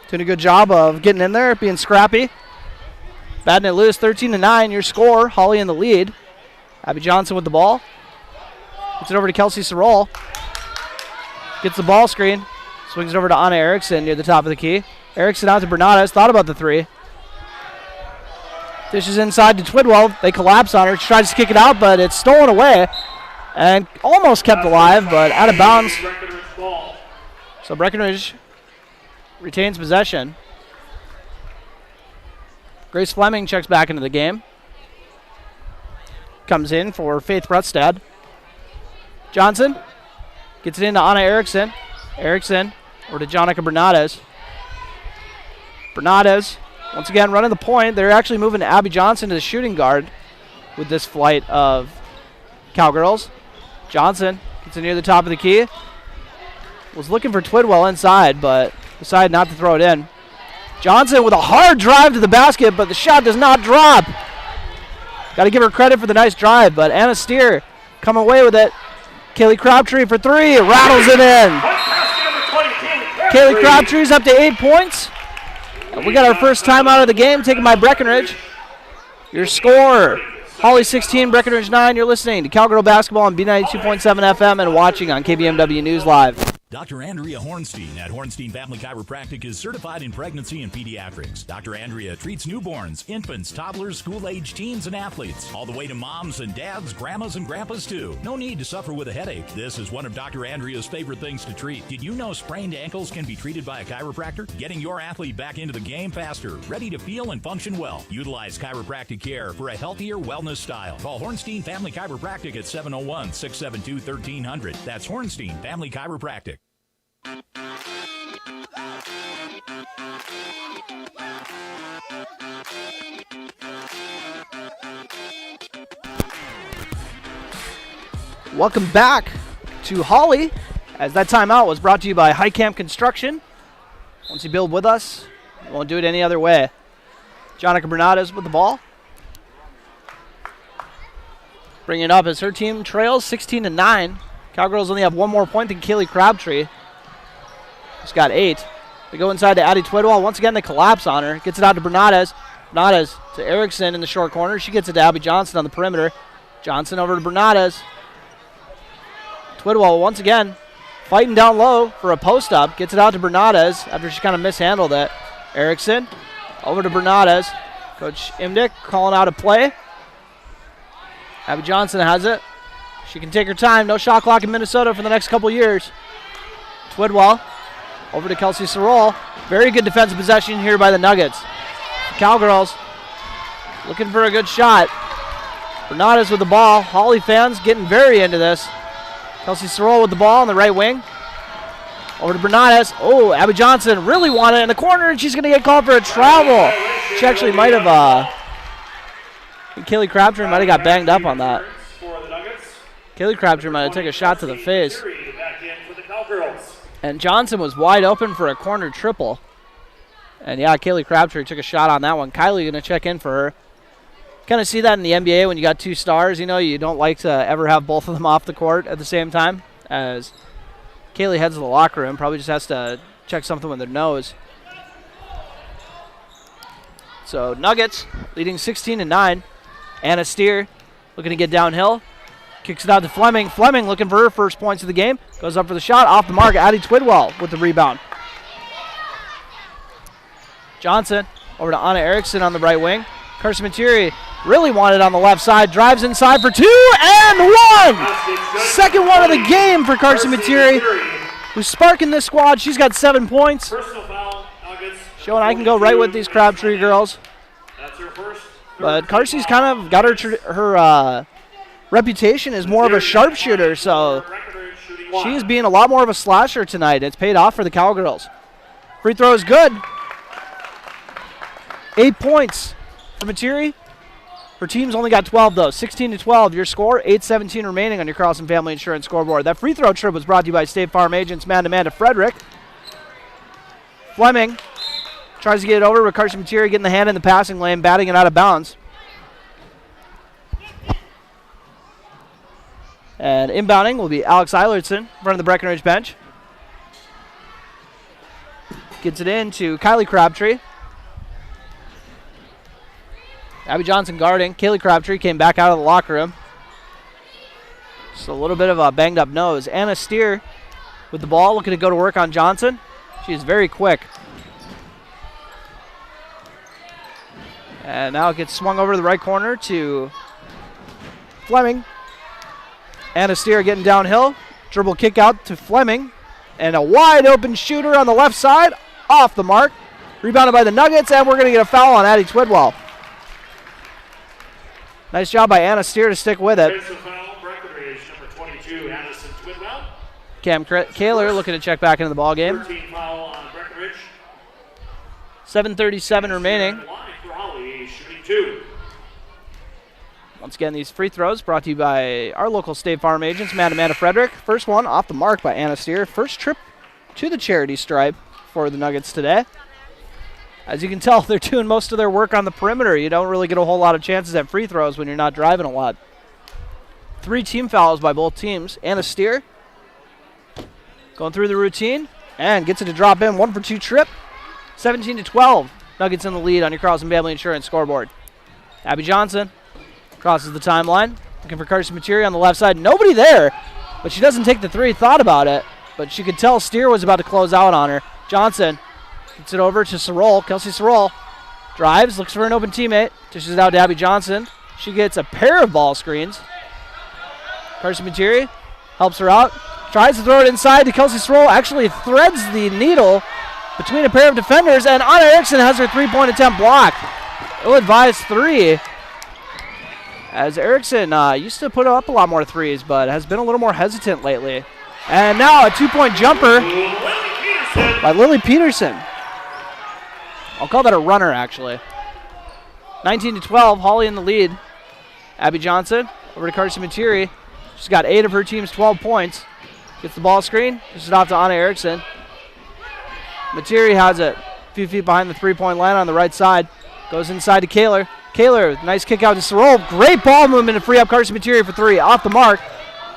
Speaker 7: Doing a good job of getting in there, being scrappy. Batting it loose, 13-9, your score. Hawley in the lead. Abby Johnson with the ball. Gets it over to Kelsey Sorrell. Gets the ball screen. Swings it over to Anna Erickson near the top of the key. Erickson out to Bernardes. Thought about the 3. Dishes inside to Twidwell. They collapse on her. She tries to kick it out, but it's stolen away. And almost kept alive, but out of bounds. So Breckenridge retains possession. Grace Fleming checks back into the game. Comes in for Faith Brutstad. Johnson gets it into Anna Erickson. Erickson over to Jonica Bernardes. Bernardes once again running the point. They're actually moving Abby Johnson to the shooting guard with this flight of Cowgirls. Johnson gets it near the top of the key. Was looking for Twidwell inside, but decided not to throw it in. Johnson with a hard drive to the basket, but the shot does not drop. Got to give her credit for the nice drive, but Anna Steer come away with it. Kaylee Crabtree for 3, rattles it in. Kaylee Crabtree's up to 8 points. We got our first time out of the game, taken by Breckenridge. Your score, Hawley 16, Breckenridge 9. You're listening to Cowgirl Basketball on B92.7 FM and watching on KBMW News Live.
Speaker 5: Dr. Andrea Hornstein at Hornstein Family Chiropractic is certified in pregnancy and pediatrics. Dr. Andrea treats newborns, infants, toddlers, school-age teens, and athletes, all the way to moms and dads, grandmas and grandpas too. No need to suffer with a headache. This is one of Dr. Andrea's favorite things to treat. Did you know sprained ankles can be treated by a chiropractor? Getting your athlete back into the game faster, ready to feel and function well. Utilize chiropractic care for a healthier wellness style. Call Hornstein Family Chiropractic at 701-672-1300. That's Hornstein Family Chiropractic.
Speaker 7: Welcome back to Hawley, as that timeout was brought to you by High Camp Construction. Once you build with us, you won't do it any other way. Jonica Bernardes with the ball. Bringing it up as her team trails 16-9. Cowgirls only have 1 more point than Kaylee Crabtree. She's got 8. They go inside to Addie Twidwell. Once again, they collapse on her. Gets it out to Bernardes. Bernardes to Erickson in the short corner. She gets it to Abby Johnson on the perimeter. Johnson over to Bernardes. Twidwell once again fighting down low for a post-up. Gets it out to Bernardes after she kind of mishandled it. Erickson over to Bernardes. Coach Imdick calling out a play. Abby Johnson has it. She can take her time. No shot clock in Minnesota for the next couple years. Twidwell Over to Kelsey Sorrell. Very good defensive possession here by the Nuggets. Cowgirls looking for a good shot. Bernardes with the ball. Hawley fans getting very into this. Kelsey Sorrell with the ball on the right wing. Over to Bernardes. Oh, Abby Johnson really wanted it in the corner, and she's going to get called for a travel. She actually might have, Kaylee Crabtree might have got banged up on that. Kaylee Crabtree might have taken a shot to the face. And Johnson was wide open for a corner triple. And yeah, Kaylee Crabtree took a shot on that one. Kylie going to check in for her. Kind of see that in the NBA when you got two stars. You know, you don't like to ever have both of them off the court at the same time. As Kaylee heads to the locker room, probably just has to check something with her nose. So Nuggets leading 16-9. Anna Steer looking to get downhill. Kicks it out to Fleming. Fleming looking for her first points of the game. Goes up for the shot. Off the mark. Addie Twidwell with the rebound. Johnson over to Anna Erickson on the right wing. Carson Materi really wanted on the left side. Drives inside for 2 and 1. Second one of the game for Carson Materi, who's sparking this squad. She's got 7 points. Showing I can go right with these Crabtree girls. But Carsey's kind of got her reputation as more of a sharpshooter, so she's being a lot more of a slasher tonight. It's paid off for the Cowgirls. Free throw is good. 8 points for Materi. Her team's only got 12, though. 16-12, your score. 8:17 remaining on your Carlson Family Insurance scoreboard. That free throw trip was brought to you by State Farm agents man-to-man to Frederick. Fleming tries to get it over with Carson Materi getting the hand in the passing lane, batting it out of bounds. And inbounding will be Alex Eilertson in front of the Breckenridge bench. Gets it in to Kylie Crabtree. Abby Johnson guarding. Kaylee Crabtree came back out of the locker room. Just a little bit of a banged up nose. Anna Steer with the ball, looking to go to work on Johnson. She's very quick. And now it gets swung over to the right corner to Fleming. Anna Steer getting downhill. Dribble kick out to Fleming. And a wide open shooter on the left side. Off the mark. Rebounded by the Nuggets, and we're going to get a foul on Addie Twidwell. Nice job by Anna Steer to stick with it. Cam Kaler looking to check back into the ball game. 7:37 remaining. Once again, these free throws brought to you by our local State Farm agents, man-to-man to Frederick. First one off the mark by Anna Steer. First trip to the charity stripe for the Nuggets today. As you can tell, they're doing most of their work on the perimeter. You don't really get a whole lot of chances at free throws when you're not driving a lot. 3 team fouls by both teams. Anna Steer going through the routine and gets it to drop in. 1 for 2 trip. 17-12. Nuggets in the lead on your Carlson Family Insurance scoreboard. Abby Johnson crosses the timeline. Looking for Carson Materi on the left side. Nobody there, but she doesn't take the 3. Thought about it, but she could tell Steer was about to close out on her. Johnson gets it over to Sorrell. Kelsey Sorrell drives, looks for an open teammate. Dishes it out to Abby Johnson. She gets a pair of ball screens. Carson Materi helps her out. Tries to throw it inside to Kelsey Sorrell. Actually threads the needle between a pair of defenders, and Anna Erickson has her 3-point attempt blocked. Ill-advised 3. As Erickson used to put up a lot more threes, but has been a little more hesitant lately. And now a 2-point jumper by Lily Peterson. I'll call that a runner, actually. 19-12, Hawley in the lead. Abby Johnson over to Carson Materi. She's got 8 of her team's 12 points. Gets the ball screen, pushes it off to Anna Erickson. Materi has it a few feet behind the 3-point line on the right side. Goes inside to Kaler. Kaler, nice kick out to Sorrell. Great ball movement to free up Carson Materi for 3. Off the mark.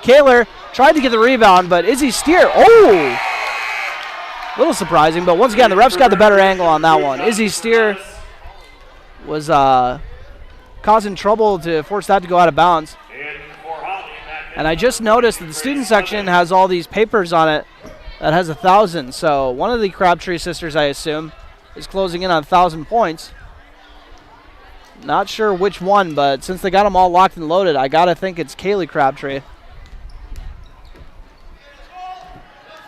Speaker 7: Kaler tried to get the rebound, but Izzy Steer, a little surprising, but once again, the refs got the better angle on that one. Izzy Steer was causing trouble to force that to go out of bounds. And I just noticed that the student section has all these papers on it that has 1,000. So one of the Crabtree sisters, I assume, is closing in on 1,000 points. Not sure which one, but since they got them all locked and loaded, I got to think it's Kaylee Crabtree.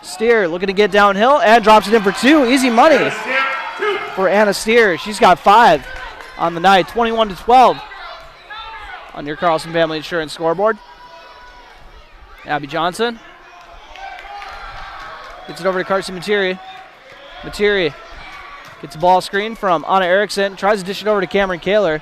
Speaker 7: Steer looking to get downhill and drops it in for 2. Easy money for Anna Steer. She's got 5 on the night. 21-12 on your Carlson Family Insurance scoreboard. Abby Johnson gets it over to Carson Materi. Materi gets the ball screen from Anna Erickson. Tries to dish it over to Cameron Kaler.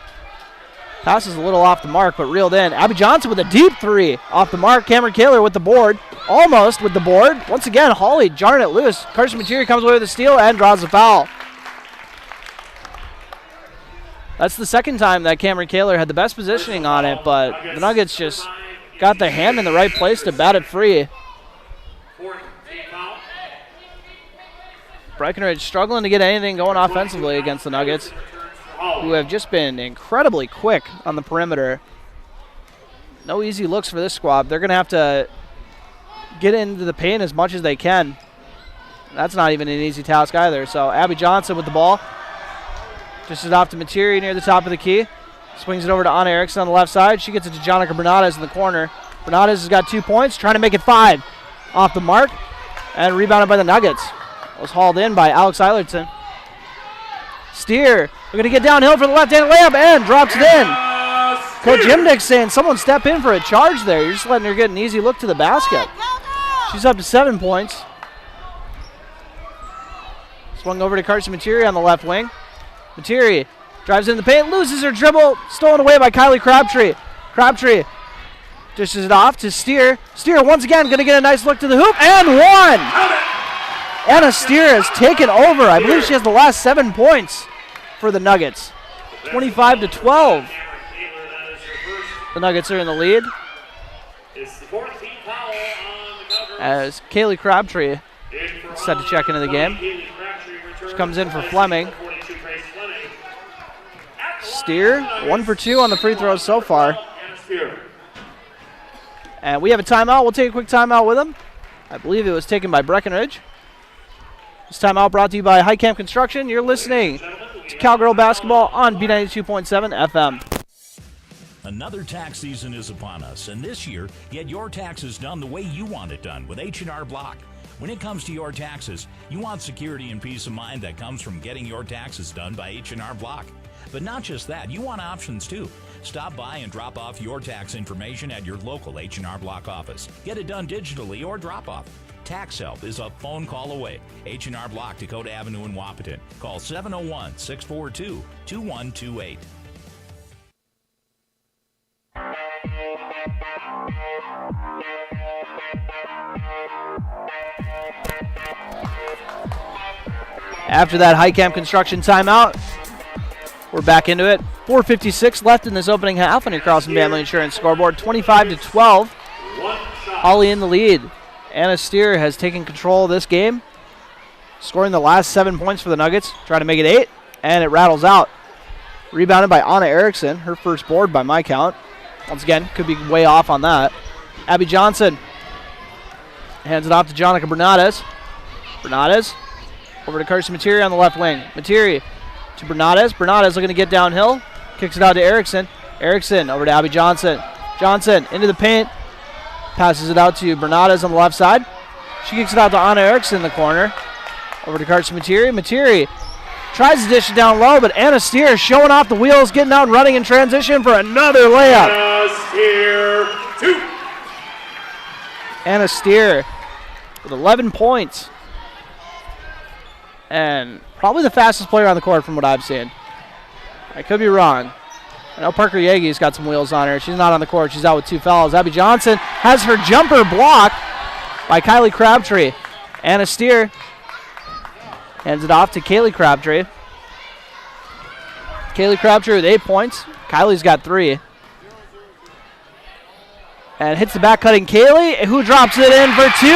Speaker 7: Passes a little off the mark, but reeled in. Abby Johnson with a deep 3 off the mark. Cameron Kaler with the board. Almost with the board. Once again, Hawley jarring it loose. Carson Materi comes away with a steal and draws the foul. That's the second time that Cameron Kaler had the best positioning on it, but the Nuggets just got their hand in the right place to bat it free. Breckenridge struggling to get anything going offensively against the Nuggets, who have just been incredibly quick on the perimeter. No easy looks for this squad. They're going to have to get into the paint as much as they can. That's not even an easy task either. So Abby Johnson with the ball. Just is off to Materi near the top of the key. Swings it over to Anna Erickson on the left side. She gets it to Jonica Bernades in the corner. Bernades has got 2 points, trying to make it 5 off the mark. And rebounded by the Nuggets. It was hauled in by Alex Eilertson. Steer, we're going to get downhill for the left-handed layup and drops it in. Coach Imnick saying someone step in for a charge there. You're just letting her get an easy look to the basket. She's up to 7 points. Swung over to Carson Materi on the left wing. Materi drives in the paint, loses her dribble, stolen away by Kylie Crabtree. Crabtree dishes it off to Steer. Steer once again going to get a nice look to the hoop and 1. Anna Steer has taken over. I believe she has the last 7 points for the Nuggets. 25-12. The Nuggets are in the lead. As Kaylee Crabtree is set to check into the game. She comes in for Fleming. Steer, 1 for 2 on the free throws so far. And we have a timeout. We'll take a quick timeout with them. I believe it was taken by Breckenridge. This timeout brought to you by High Camp Construction. You're listening to Cowgirl Basketball on B92.7 FM.
Speaker 5: Another tax season is upon us, and this year, get your taxes done the way you want it done with H&R Block. When it comes to your taxes, you want security and peace of mind that comes from getting your taxes done by H&R Block. But not just that, you want options too. Stop by and drop off your tax information at your local H&R Block office. Get it done digitally or drop off. Tax help is a phone call away. H&R Block, Dakota Avenue in Wapaton. Call 701-642-2128.
Speaker 7: After that High Camp Construction timeout, we're back into it. 4:56 left in this opening half on your Carlson Family Insurance scoreboard. 25-12. Hawley in the lead. Anna Steer has taken control of this game, scoring the last 7 points for the Nuggets. Trying to make it 8, and it rattles out. Rebounded by Anna Erickson, her first board by my count. Once again, could be way off on that. Abby Johnson hands it off to Jonica Bernades. Bernades over to Carson Materi on the left wing. Materi to Bernades. Bernades looking to get downhill. Kicks it out to Erickson. Erickson over to Abby Johnson. Johnson into the paint. Passes it out to Bernades on the left side. She kicks it out to Anna Erickson in the corner. Over to Carson Materi. Materi tries to dish it down low, but Anna Steer showing off the wheels, getting out and running in transition for another layup.
Speaker 20: Anna Steer, 2.
Speaker 7: Anna Steer with 11 points. And probably the fastest player on the court from what I've seen. I could be wrong. I know Parker Yeage's got some wheels on her. She's not on the court. She's out with 2 fouls. Abby Johnson has her jumper blocked by Kylie Crabtree. Anna Steer hands it off to Kaylee Crabtree. Kaylee Crabtree with 8 points. Kylie's got 3. And hits the back cutting Kaylee, who drops it in for 2.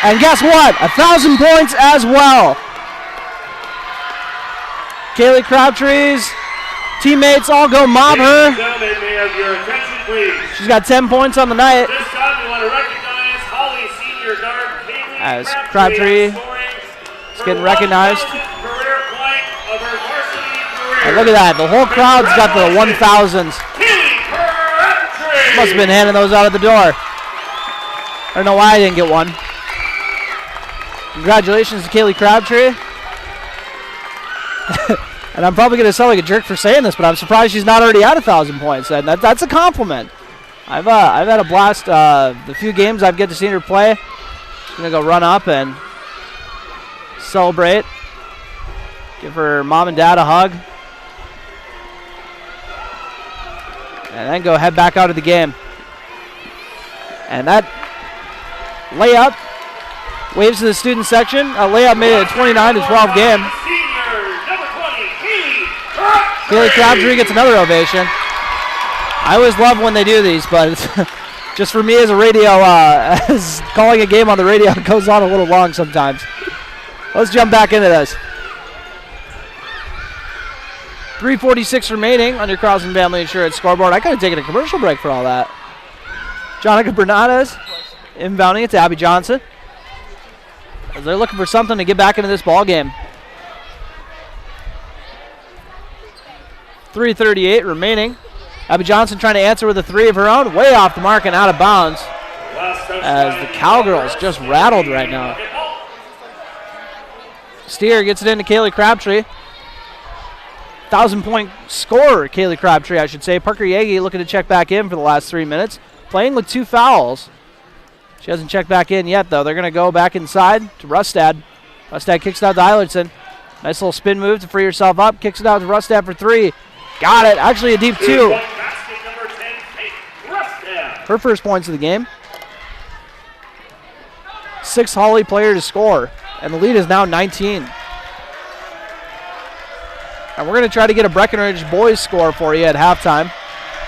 Speaker 7: And guess what? 1,000 points as well. Kaylee Crabtree's teammates all go mob her.
Speaker 20: Gentlemen, may I have your attention, please?
Speaker 7: She's got 10 points on the night.
Speaker 20: This time we want to recognize Hawley senior guard Kaylee
Speaker 7: As Crabtree is getting recognized.
Speaker 20: Career point of her varsity career.
Speaker 7: And look at that. The whole crowd's got the 1,000s. Must have been handing those out at the door. I don't know why I didn't get one. Congratulations to Kaylee Crabtree. And I'm probably going to sound like a jerk for saying this, but I'm surprised she's not already at 1,000 points. And that's a compliment. I've had a blast. The few games I've get to see her play. She's going to go run up and celebrate. Give her mom and dad a hug. And then go head back out of the game. And that layup waves to the student section. A layup made it a 29-12 game. Kaylee Crabtree gets another ovation. I always love when they do these, but it's just for me as a radio, as calling a game on the radio, it goes on a little long sometimes. Let's jump back into this. 3:46 remaining on your Crosman Family Insurance scoreboard. I could have taken a commercial break for all that. Jonica Bernardes inbounding it to Abby Johnson, as they're looking for something to get back into this ball game. 3:38 remaining. Abby Johnson trying to answer with a three of her own, way off the mark and out of bounds, as the Cowgirls just rattled right now. Steer gets it into Kaylee Crabtree. 1,000-point scorer, Kaylee Crabtree, I should say. Parker Yagi looking to check back in for the last 3 minutes, playing with 2 fouls. She hasn't checked back in yet, though. They're going to go back inside to Rustad. Rustad kicks it out to Eilertson. Nice little spin move to free herself up. Kicks it out to Rustad for 3. Got it. Actually a deep 2. Her first points of the game. 6th Hawley player to score, and the lead is now 19. And we're going to try to get a Breckenridge boys score for you at halftime.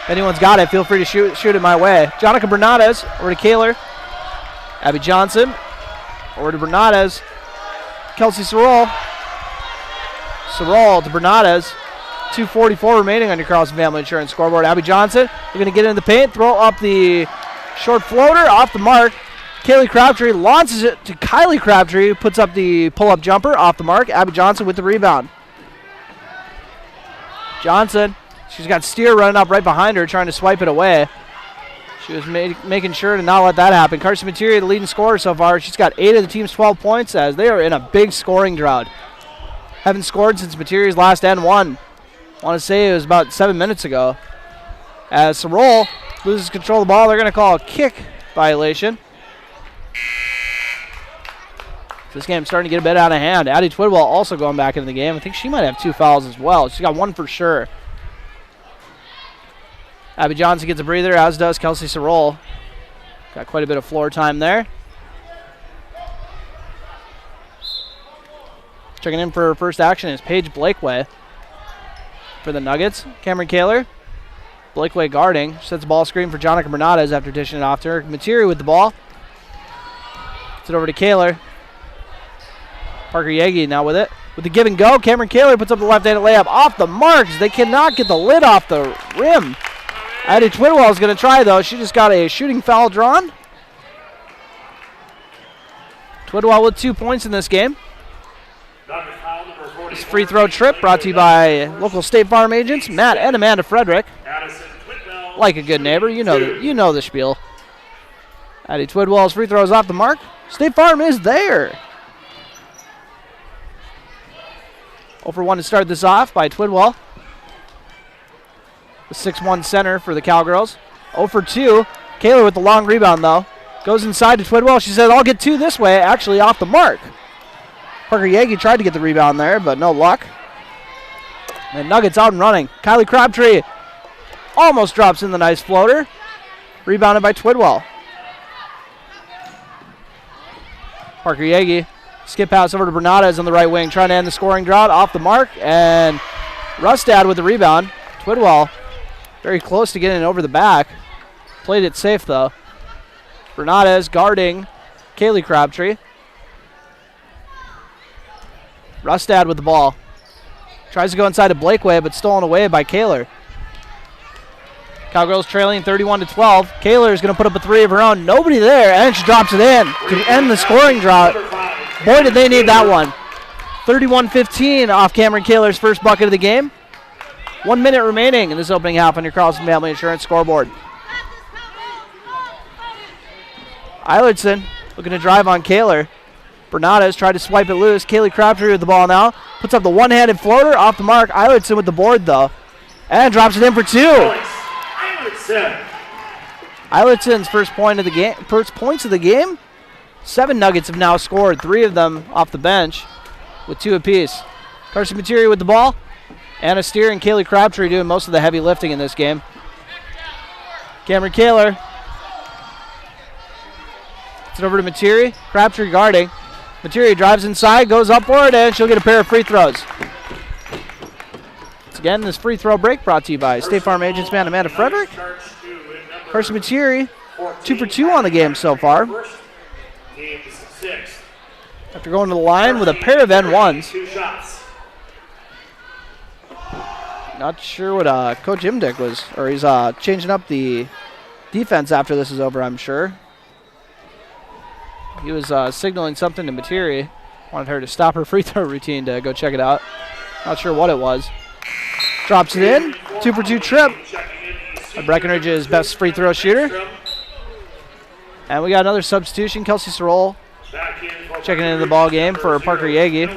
Speaker 7: If anyone's got it, feel free to shoot it my way. Jonica Bernardes over to Kaler. Abby Johnson over to Bernardes. Kelsey Sorrell. Sorrell to Bernardes. 2:44 remaining on your Carlson Family Insurance scoreboard. Abby Johnson, we're going to get in the paint, throw up the short floater off the mark. Kaylee Crabtree launches it to Kylie Crabtree, who puts up the pull-up jumper off the mark. Abby Johnson with the rebound. Johnson, she's got Steer running up right behind her, trying to swipe it away. She was making sure to not let that happen. Carson Materia, the leading scorer so far. She's got 8 of the team's 12 points, as they are in a big scoring drought. Haven't scored since Materia's last N1. I want to say it was about 7 minutes ago. As Sorrell loses control of the ball, they're going to call a kick violation. This game's starting to get a bit out of hand. Addie Twidwell also going back into the game. I think she might have 2 fouls as well. She's got 1 for sure. Abby Johnson gets a breather, as does Kelsey Sorrell. Got quite a bit of floor time there. Checking in for her first action is Paige Blakeway for the Nuggets. Cameron Kaler. Blakeway guarding. Sets the ball screen for Jonica Bernardes after dishing it off to her. Materia with the ball. Gets it over to Kaler. Parker Yagi now with it. With the give and go, Cameron Kaler puts up the left-handed layup off the marks. They cannot get the lid off the rim. Addie Twidwell is going to try, though. She just got a shooting foul drawn. Twidwell with 2 points in this game. This free throw trip brought to you by local State Farm agents Matt and Amanda Frederick. Like a good neighbor, you know the spiel. Addie Twidwell's free throw is off the mark. State Farm is there. 0 for 1 to start this off by Twidwell. The 6'1 center for the Cowgirls. 0 for 2. Kaler with the long rebound, though. Goes inside to Twidwell. She says, I'll get 2 this way. Actually off the mark. Parker Yagi tried to get the rebound there, but no luck. And Nuggets out and running. Kylie Crabtree almost drops in the nice floater. Rebounded by Twidwell. Parker Yagi. Skip pass over to Bernardes on the right wing, trying to end the scoring drought. Off the mark, and Rustad with the rebound. Twidwell very close to getting it over the back. Played it safe, though. Bernardes guarding Kaylee Crabtree. Rustad with the ball. Tries to go inside to Blakeway, but stolen away by Kaler. Cowgirls trailing 31-12. Kaler is going to put up a 3 of her own. Nobody there, and she drops it in to end the scoring drought. Boy, did they need that one. 31-15 off Cameron Kaler's first bucket of the game. 1 minute remaining in this opening half on your Carlson Family Insurance scoreboard. Eilertson looking to drive on Kaler. Bernardes tried to swipe it loose. Kaylee Crabtree with the ball now. Puts up the one-handed floater off the mark. Eilertson with the board, though. And drops it in for 2. Eilertson's first points of the game. 7 Nuggets have now scored, 3 of them off the bench with 2 apiece. Carson Materi with the ball. Anna Steer and Kaylee Crabtree doing most of the heavy lifting in this game. Cameron Kaler. It's over to Materi. Crabtree guarding. Materi drives inside, goes up for it, and she'll get a pair of free throws. Once again, this free throw break brought to you by State Farm agents man Amanda Frederick. Carson Materi, 2 for 2 on the game so far. After going to the line with a pair of N1s. Not sure what Coach Imdick was, or he's changing up the defense after this is over, I'm sure. He was signaling something to Materi. Wanted her to stop her free throw routine to go check it out. Not sure what it was. Drops it in. 2 for 2 trip. Breckenridge's best free throw shooter. And we got another substitution. Kelsey Sorrell checking into the ball game for Parker Yagi.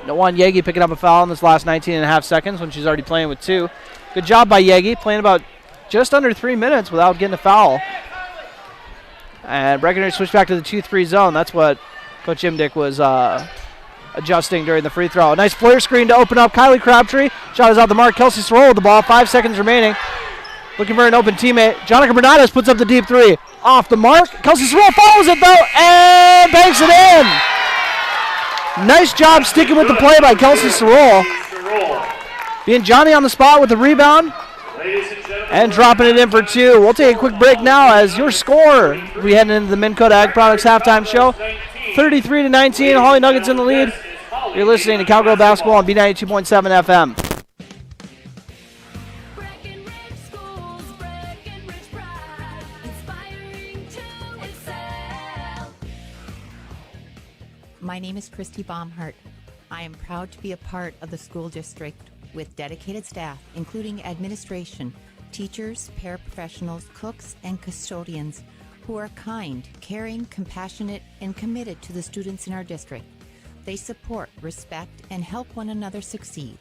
Speaker 7: No one Yagi picking up a foul in this last 19.5 seconds when she's already playing with 2. Good job by Yagi, playing about just under 3 minutes without getting a foul. And Breckenridge switched back to the 2-3 zone. That's what Coach Imdick was adjusting during the free throw. A nice flare screen to open up Kylie Crabtree. Shot is out the mark. Kelsey Sorrell with the ball. 5 seconds remaining. Looking for an open teammate. Jonica Bernardes puts up the deep 3. Off the mark. Kelsey Sorrell follows it, though, and banks it in. Nice job sticking with the play by Kelsey Sorrell. Being Johnny on the spot with the rebound. And dropping it in for 2. We'll take a quick break now as your score. We head into the Minn Kota Ag Products halftime show. 33-19, Hawley Nuggets in the lead. You're listening to Cowgirl Basketball on B92.7 FM.
Speaker 21: My name is Christy Baumhart. I am proud to be a part of the school district with dedicated staff, including administration, teachers, paraprofessionals, cooks, and custodians who are kind, caring, compassionate, and committed to the students in our district. They support, respect, and help one another succeed.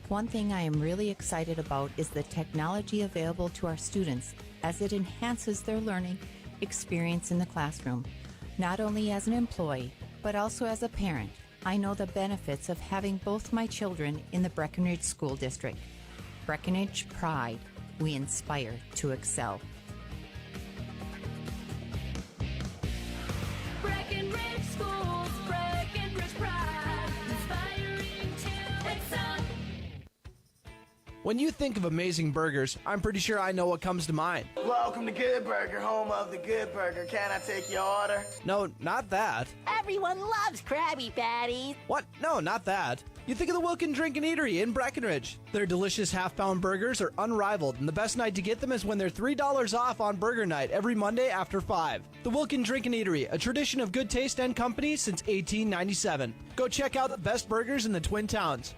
Speaker 21: One thing I am really excited about is the technology available to our students as it enhances their learning experience in the classroom. Not only as an employee, but also as a parent, I know the benefits of having both my children in the Breckenridge School District. Breckenridge Pride. We inspire to excel.
Speaker 8: Breckenridge Schools, Breckenridge Pride, inspiring to excel.
Speaker 10: When you think of amazing burgers, I'm pretty sure I know what comes to mind.
Speaker 11: Welcome to Good Burger, home of the Good Burger. Can I take your order?
Speaker 10: No, not that.
Speaker 12: Everyone loves Krabby Patties.
Speaker 10: What? No, not that. You think of the Wilkin Drink and Eatery in Breckenridge. Their delicious half-pound burgers are unrivaled, and the best night to get them is when they're $3 off on Burger Night every Monday after 5. The Wilkin Drink and Eatery, a tradition of good taste and company since 1897. Go check out the best burgers in the Twin Towns.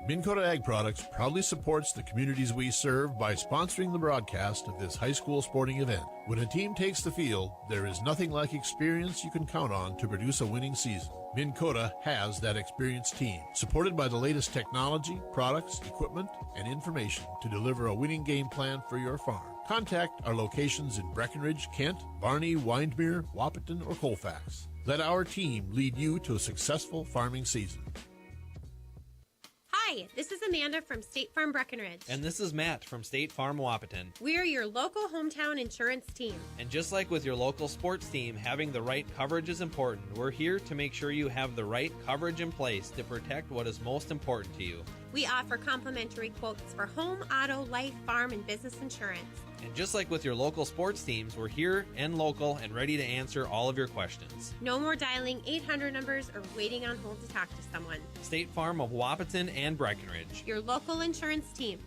Speaker 1: Minn Kota Ag Products proudly supports the communities we serve by sponsoring the broadcast of this high school sporting event. When a team takes the field, there is nothing like experience you can count on to produce a winning season. Minn Kota has that experienced team, supported by the latest technology, products, equipment, and information to deliver a winning game plan for your farm. Contact our locations in Breckenridge, Kent, Barney, Windmere, Wahpeton, or Colfax. Let our team lead you to a successful farming season.
Speaker 2: Hi, this is Amanda from State Farm Breckenridge.
Speaker 3: And this is Matt from State Farm Wahpeton.
Speaker 2: We're your local hometown insurance team.
Speaker 3: And just like with your local sports team, having the right coverage is important. We're here to make sure you have the right coverage in place to protect what is most important to you.
Speaker 2: We offer complimentary quotes for home, auto, life, farm, and business insurance.
Speaker 3: And just like with your local sports teams, we're here and local and ready to answer all of your questions.
Speaker 2: No more dialing 800 numbers or waiting on hold to talk to someone.
Speaker 3: State Farm of Wahpeton and Breckenridge.
Speaker 2: Your local insurance team.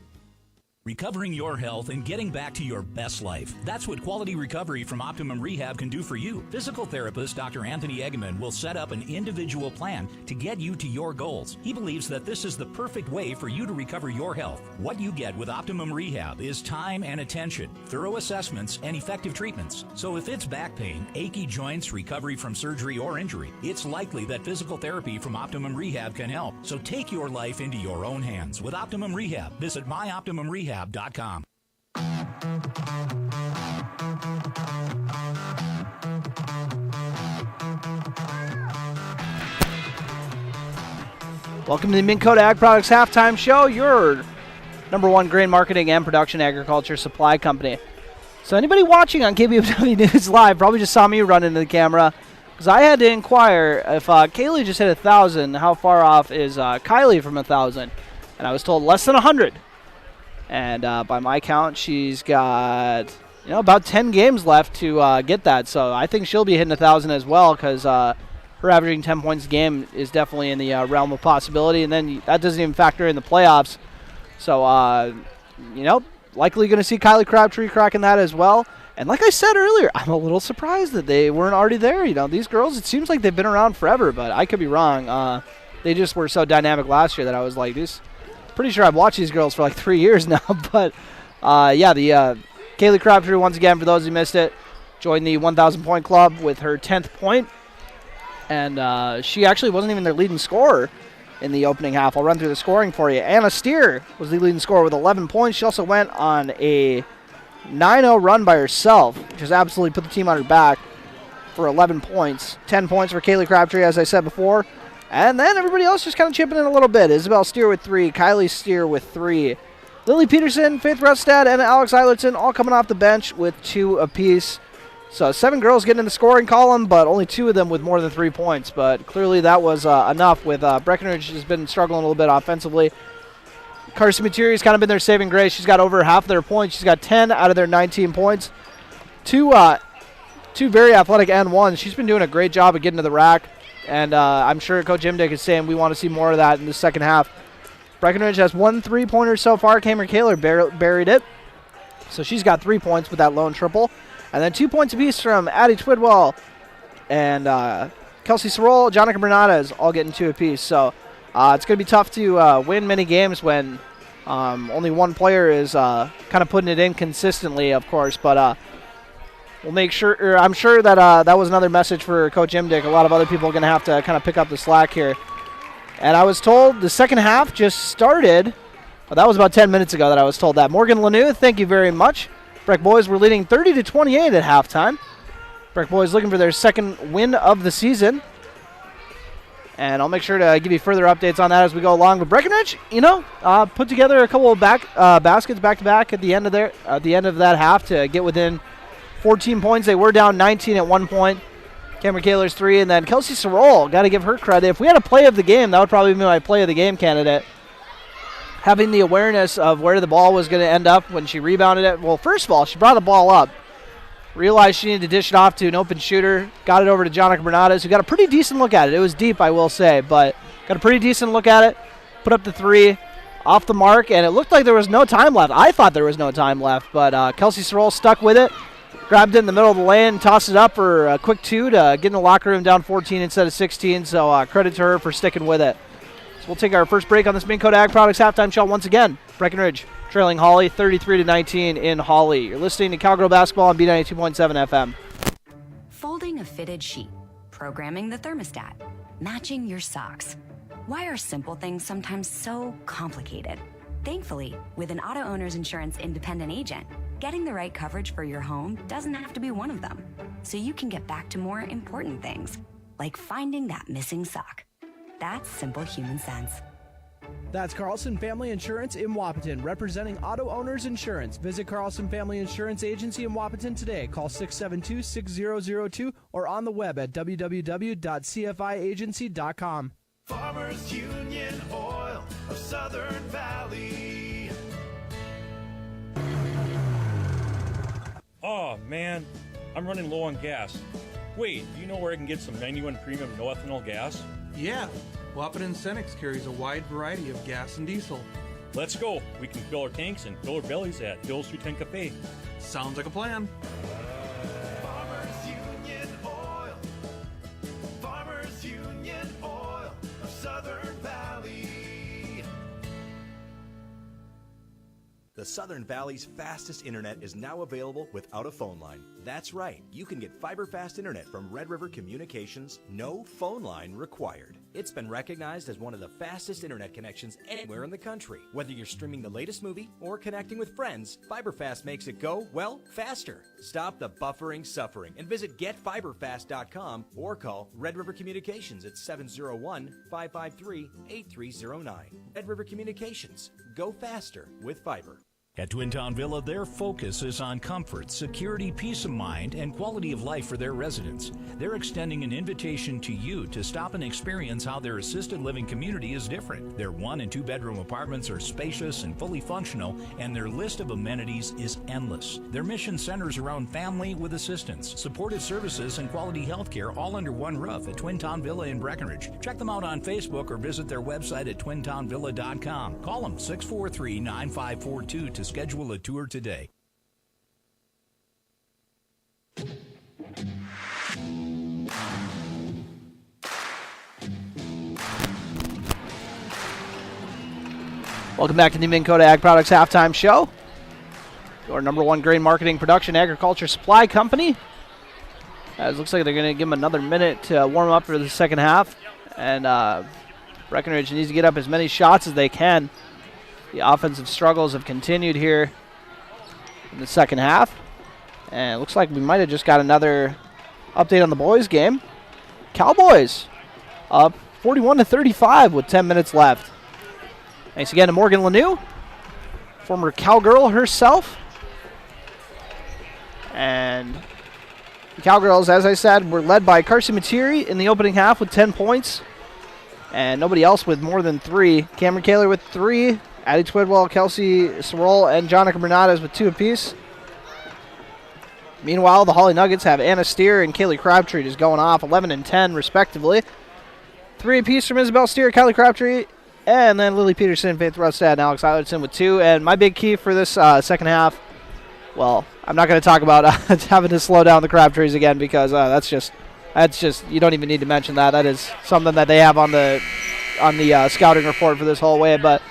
Speaker 5: Recovering your health and getting back to your best life. That's what quality recovery from Optimum Rehab can do for you. Physical therapist Dr. Anthony Egeman will set up an individual plan to get you to your goals. He believes that this is the perfect way for you to recover your health. What you get with Optimum Rehab is time and attention, thorough assessments, and effective treatments. So if it's back pain, achy joints, recovery from surgery or injury, it's likely that physical therapy from Optimum Rehab can help. So take your life into your own hands with Optimum Rehab. Visit myoptimumrehab.com.
Speaker 7: Welcome to the Minn Kota Ag Products Halftime Show, your number one grain marketing and production agriculture supply company. So anybody watching on KBMW News Live probably just saw me run into the camera because I had to inquire if Kaylee just hit 1,000, how far off is Kylie from 1,000? And I was told less than 100. And by my count, she's got about 10 games left to get that. So I think she'll be hitting 1,000 as well because her averaging 10 points a game is definitely in the realm of possibility. And then that doesn't even factor in the playoffs. So, likely going to see Kylie Crabtree cracking that as well. And like I said earlier, I'm a little surprised that they weren't already there. These girls, it seems like they've been around forever, but I could be wrong. They just were so dynamic last year that I was like, pretty sure I've watched these girls for like 3 years now. But, Kaylee Crabtree, once again, for those who missed it, joined the 1,000 point club with her 10th point. And she actually wasn't even their leading scorer in the opening half. I'll run through the scoring for you. Anna Steer was the leading scorer with 11 points. She also went on a 9-0 run by herself, which has absolutely put the team on her back for 11 points. 10 points for Kaylee Crabtree, as I said before. And then everybody else just kind of chipping in a little bit. Isabel Steer with 3, Kylie Steer with 3. Lily Peterson, Faith Rustad, and Alex Eilertson all coming off the bench with 2 apiece. So 7 girls getting in the scoring column, but only 2 of them with more than 3 points. But clearly that was enough with Breckenridge has been struggling a little bit offensively. Carson Materi's kind of been their saving grace. She's got over half their points. She's got 10 out of their 19 points. Two very athletic N1s. She's been doing a great job of getting to the rack. And I'm sure Coach Imdick is saying we want to see more of that in the second half. Breckenridge has 1 3-pointer so far. Cameron Kaler buried it. So she's got 3 points with that lone triple. And then 2 points apiece from Addie Twidwell and Kelsey Sorrell, Jonica Bernardes all getting 2 apiece. So it's going to be tough to win many games when only one player is kind of putting it in consistently, of course. But we'll make sure, I'm sure that that was another message for Coach Imdick. A lot of other people are going to have to kind of pick up the slack here. And I was told the second half just started. Well, that was about 10 minutes ago that I was told that. Morgan Lanou, thank you very much. Breck boys were leading 30-28 at halftime. Breck boys looking for their second win of the season. And I'll make sure to give you further updates on that as we go along. But Breckenridge, put together a couple of baskets back-to-back at the end of that half to get within 14 points. They were down 19 at one point. Cameron Kaler's 3, and then Kelsey Sorrell, got to give her credit. If we had a play of the game, that would probably be my play of the game candidate. Having the awareness of where the ball was going to end up when she rebounded it. Well, first of all, she brought the ball up, realized she needed to dish it off to an open shooter, got it over to Jonica Bernardes, who got a pretty decent look at it. It was deep, I will say, but got a pretty decent look at it, put up the 3, off the mark, and it looked like there was no time left. I thought there was no time left, but Kelsey Sorrell stuck with it, grabbed it in the middle of the lane, tossed it up for a quick 2 to get in the locker room down 14 instead of 16, so credit to her for sticking with it. So we'll take our first break on this Minn Kota Ag Products halftime show once again. Breckenridge trailing Hawley 33-19 in Hawley. You're listening to Cowgirl Basketball on B92.7 FM.
Speaker 4: Folding a fitted sheet, programming the thermostat, matching your socks. Why are simple things sometimes so complicated? Thankfully, with an auto owner's insurance independent agent, getting the right coverage for your home doesn't have to be one of them. So you can get back to more important things, like finding that missing sock. That's simple human sense.
Speaker 10: That's Carlson Family Insurance in Wapaton, representing auto owners insurance. Visit Carlson Family Insurance Agency in Wapaton today. Call 672-6002 or on the web at www.cfiagency.com.
Speaker 22: Farmers Union Oil of Southern Valley.
Speaker 14: Oh, man, I'm running low on gas. Wait, do you know where I can get some 91 premium no ethanol gas?
Speaker 23: Yeah, Wapaton Cenex carries a wide variety of gas and diesel.
Speaker 14: Let's go. We can fill our tanks and fill our bellies at Bill's 210 Cafe.
Speaker 6: Sounds like a plan.
Speaker 22: Farmers Union Oil. Farmers Union Oil of Southern Valley.
Speaker 15: The Southern Valley's fastest internet is now available without a phone line. That's right, you can get fiber-fast internet from Red River Communications, no phone line required. It's been recognized as one of the fastest internet connections anywhere in the country. Whether you're streaming the latest movie or connecting with friends, FiberFast makes it go, well, faster. Stop the buffering suffering and visit getfiberfast.com or call Red River Communications at 701-553-8309. Red River Communications, go faster with fiber.
Speaker 5: At Twin Town Villa, their focus is on comfort, security, peace of mind, and quality of life for their residents. They're extending an invitation to you to stop and experience how their assisted living community is different. Their 1- and 2-bedroom apartments are spacious and fully functional, and their list of amenities is endless. Their mission centers around family with assistance, supportive services, and quality health care all under one roof at Twin Town Villa in Breckenridge. Check them out on Facebook or visit their website at twintownvilla.com. Call them 643-9542 to schedule a tour today.
Speaker 7: Welcome back to the Minn Kota Ag Products Halftime Show. Your number one grain marketing, production, agriculture supply company. It looks like they're going to give them another minute to warm up for the second half. And Breckenridge needs to get up as many shots as they can. The offensive struggles have continued here in the second half. And it looks like we might have just got another update on the boys' game. Cowboys up 41-35 with 10 minutes left. Thanks again to Morgan Lanou, former Cowgirl herself. And the Cowgirls, as I said, were led by Carson Materi in the opening half with 10 points. And nobody else with more than 3. Cameron Kaler with 3. Addie Twidwell, Kelsey Sorrell, and Jonica Bernades with 2 apiece. Meanwhile, the Hawley Nuggets have Anna Steer and Kaylee Crabtree just going off 11 and 10 respectively. 3 apiece from Isabel Steer, Kylie Crabtree, and then Lily Peterson, Faith Rustad, and Alex Eilertson with 2. And my big key for this second half, well, I'm not going to talk about having to slow down the Crabtrees again because that's just you don't even need to mention that. That is something that they have on the scouting report for this whole way. But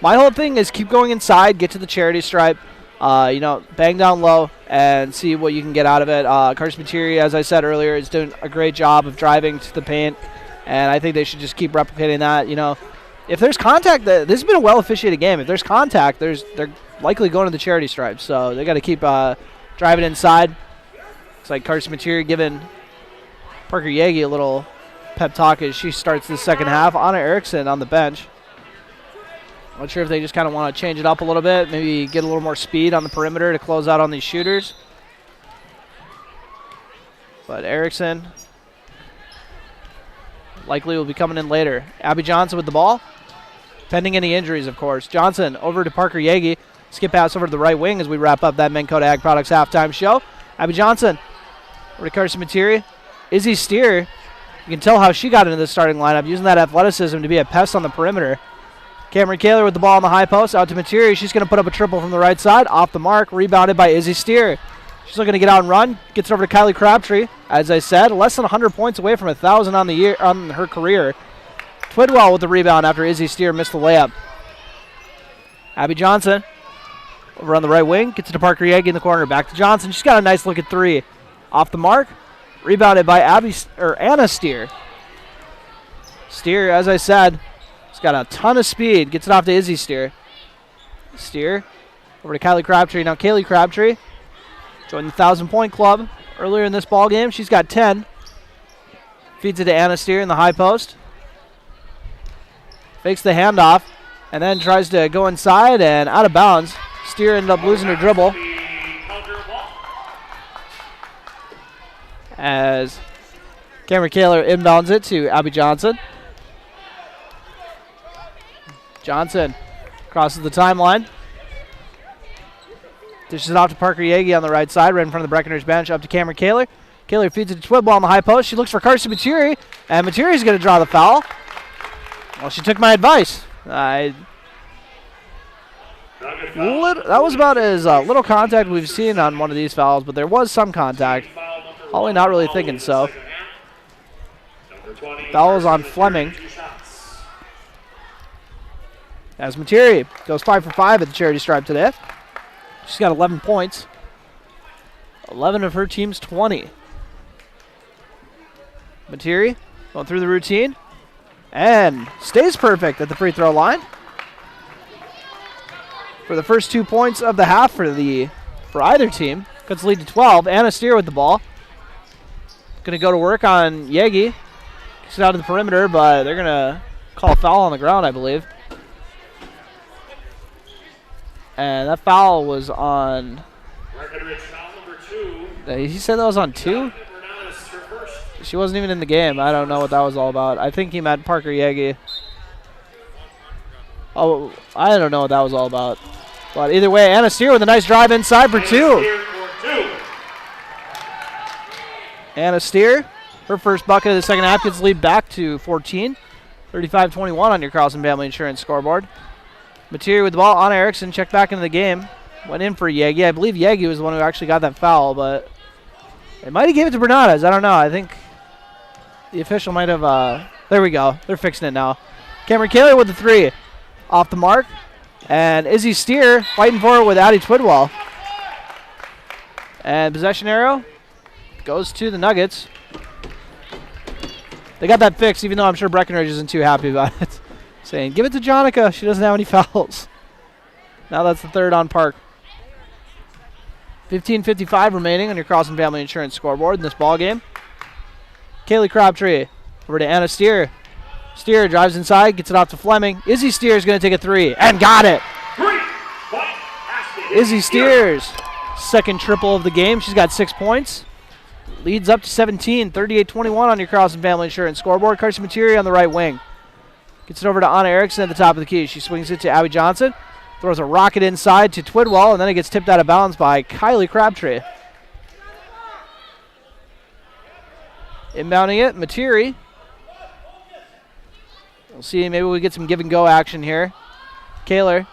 Speaker 7: my whole thing is keep going inside, get to the charity stripe, bang down low, and see what you can get out of it. Carson Materi, as I said earlier, is doing a great job of driving to the paint, and I think they should just keep replicating that. If there's contact, this has been a well-officiated game. If there's contact, they're likely going to the charity stripe, so they got to keep driving inside. It's like Carson Materi giving Parker Yagi a little pep talk as she starts the second half. Anna Erickson on the bench. Not sure if they just kind of want to change it up a little bit, maybe get a little more speed on the perimeter to close out on these shooters. But Erickson likely will be coming in later. Abby Johnson with the ball, pending any injuries, of course. Johnson over to Parker Yagi. Skip pass over to the right wing as we wrap up that Minn Kota Ag Products halftime show. Abby Johnson over to Carson Materi. Izzy Steer, you can tell how she got into the starting lineup, using that athleticism to be a pest on the perimeter. Cameron Kaler with the ball on the high post, out to Materi. She's going to put up a triple from the right side, off the mark, rebounded by Izzy Steer. She's looking to get out and run, gets it over to Kylie Crabtree. As I said, less than 100 points away from 1,000 on the year on her career. Twidwell with the rebound after Izzy Steer missed the layup. Abby Johnson over on the right wing, gets it to Parker Yagi in the corner. Back to Johnson. She's got a nice look at 3. Off the mark, rebounded by Anna Steer. Steer, as I said, has got a ton of speed. Gets it off to Izzy Steer. Steer over to Kylie Crabtree. Now Kaylee Crabtree joined the 1,000-point club earlier in this ball game. She's got 10. Feeds it to Anna Steer in the high post. Fakes the handoff and then tries to go inside and out of bounds. Steer ended up losing her dribble as Cameron Kaler inbounds it to Abby Johnson. Johnson crosses the timeline. Dishes it off to Parker Yagi on the right side, right in front of the Breckenridge bench, up to Cameron Kaler. Kaler feeds it to Twidwell on the high post. She looks for Carson Materi, and Materi's going to draw the foul. Well, she took my advice. That was about as little contact we've seen on one of these fouls, but there was some contact. Hawley not really thinking so. Foul is on Fleming. As Materi goes 5 for 5 at the charity stripe today. She's got 11 points. 11 of her team's 20. Materi going through the routine and stays perfect at the free throw line. For the first 2 points of the half for either team. Cuts the lead to 12. Anna Steer with the ball. Going to go to work on Yegi. Kicks it out to the perimeter, but they're going to call a foul on the ground, I believe. And that foul was on... He said that was on 2? She wasn't even in the game. I don't know what that was all about. I think he meant Parker Yegi. Oh, I don't know what that was all about. But either way, Anna Steer with a nice drive inside for 2. Anna Steer, her first bucket of the second half, gets the lead back to 14. 35-21 on your Carlson Family Insurance scoreboard. Materi with the ball on Erickson, checked back into the game. Went in for Yegi. I believe Yegi was the one who actually got that foul, but it might have gave it to Bernades. I don't know. I think the official might have, there we go. They're fixing it now. Cameron Kaler with the 3. Off the mark. And Izzy Steer fighting for it with Addie Twidwell. And possession arrow goes to the Nuggets. They got that fixed, even though I'm sure Breckenridge isn't too happy about it. Saying, give it to Jonica. She doesn't have any fouls. Now that's the 3rd on Park. 15:55 remaining on your Carlson Family Insurance scoreboard in this ball game. Kaylee Crabtree over to Anna Steer. Steer drives inside, gets it off to Fleming. Izzy Steer is going to take a 3 and got it. Izzy Steer's second triple of the game. She's got 6 points. Leads up to 17, 38-21 on your Carlson Family Insurance scoreboard. Carson Materi on the right wing. Gets it over to Anna Erickson at the top of the key. She swings it to Abby Johnson. Throws a rocket inside to Twidwell, and then it gets tipped out of bounds by Kylie Crabtree. Inbounding it, Materi. We'll see, maybe we get some give and go action here. Kaler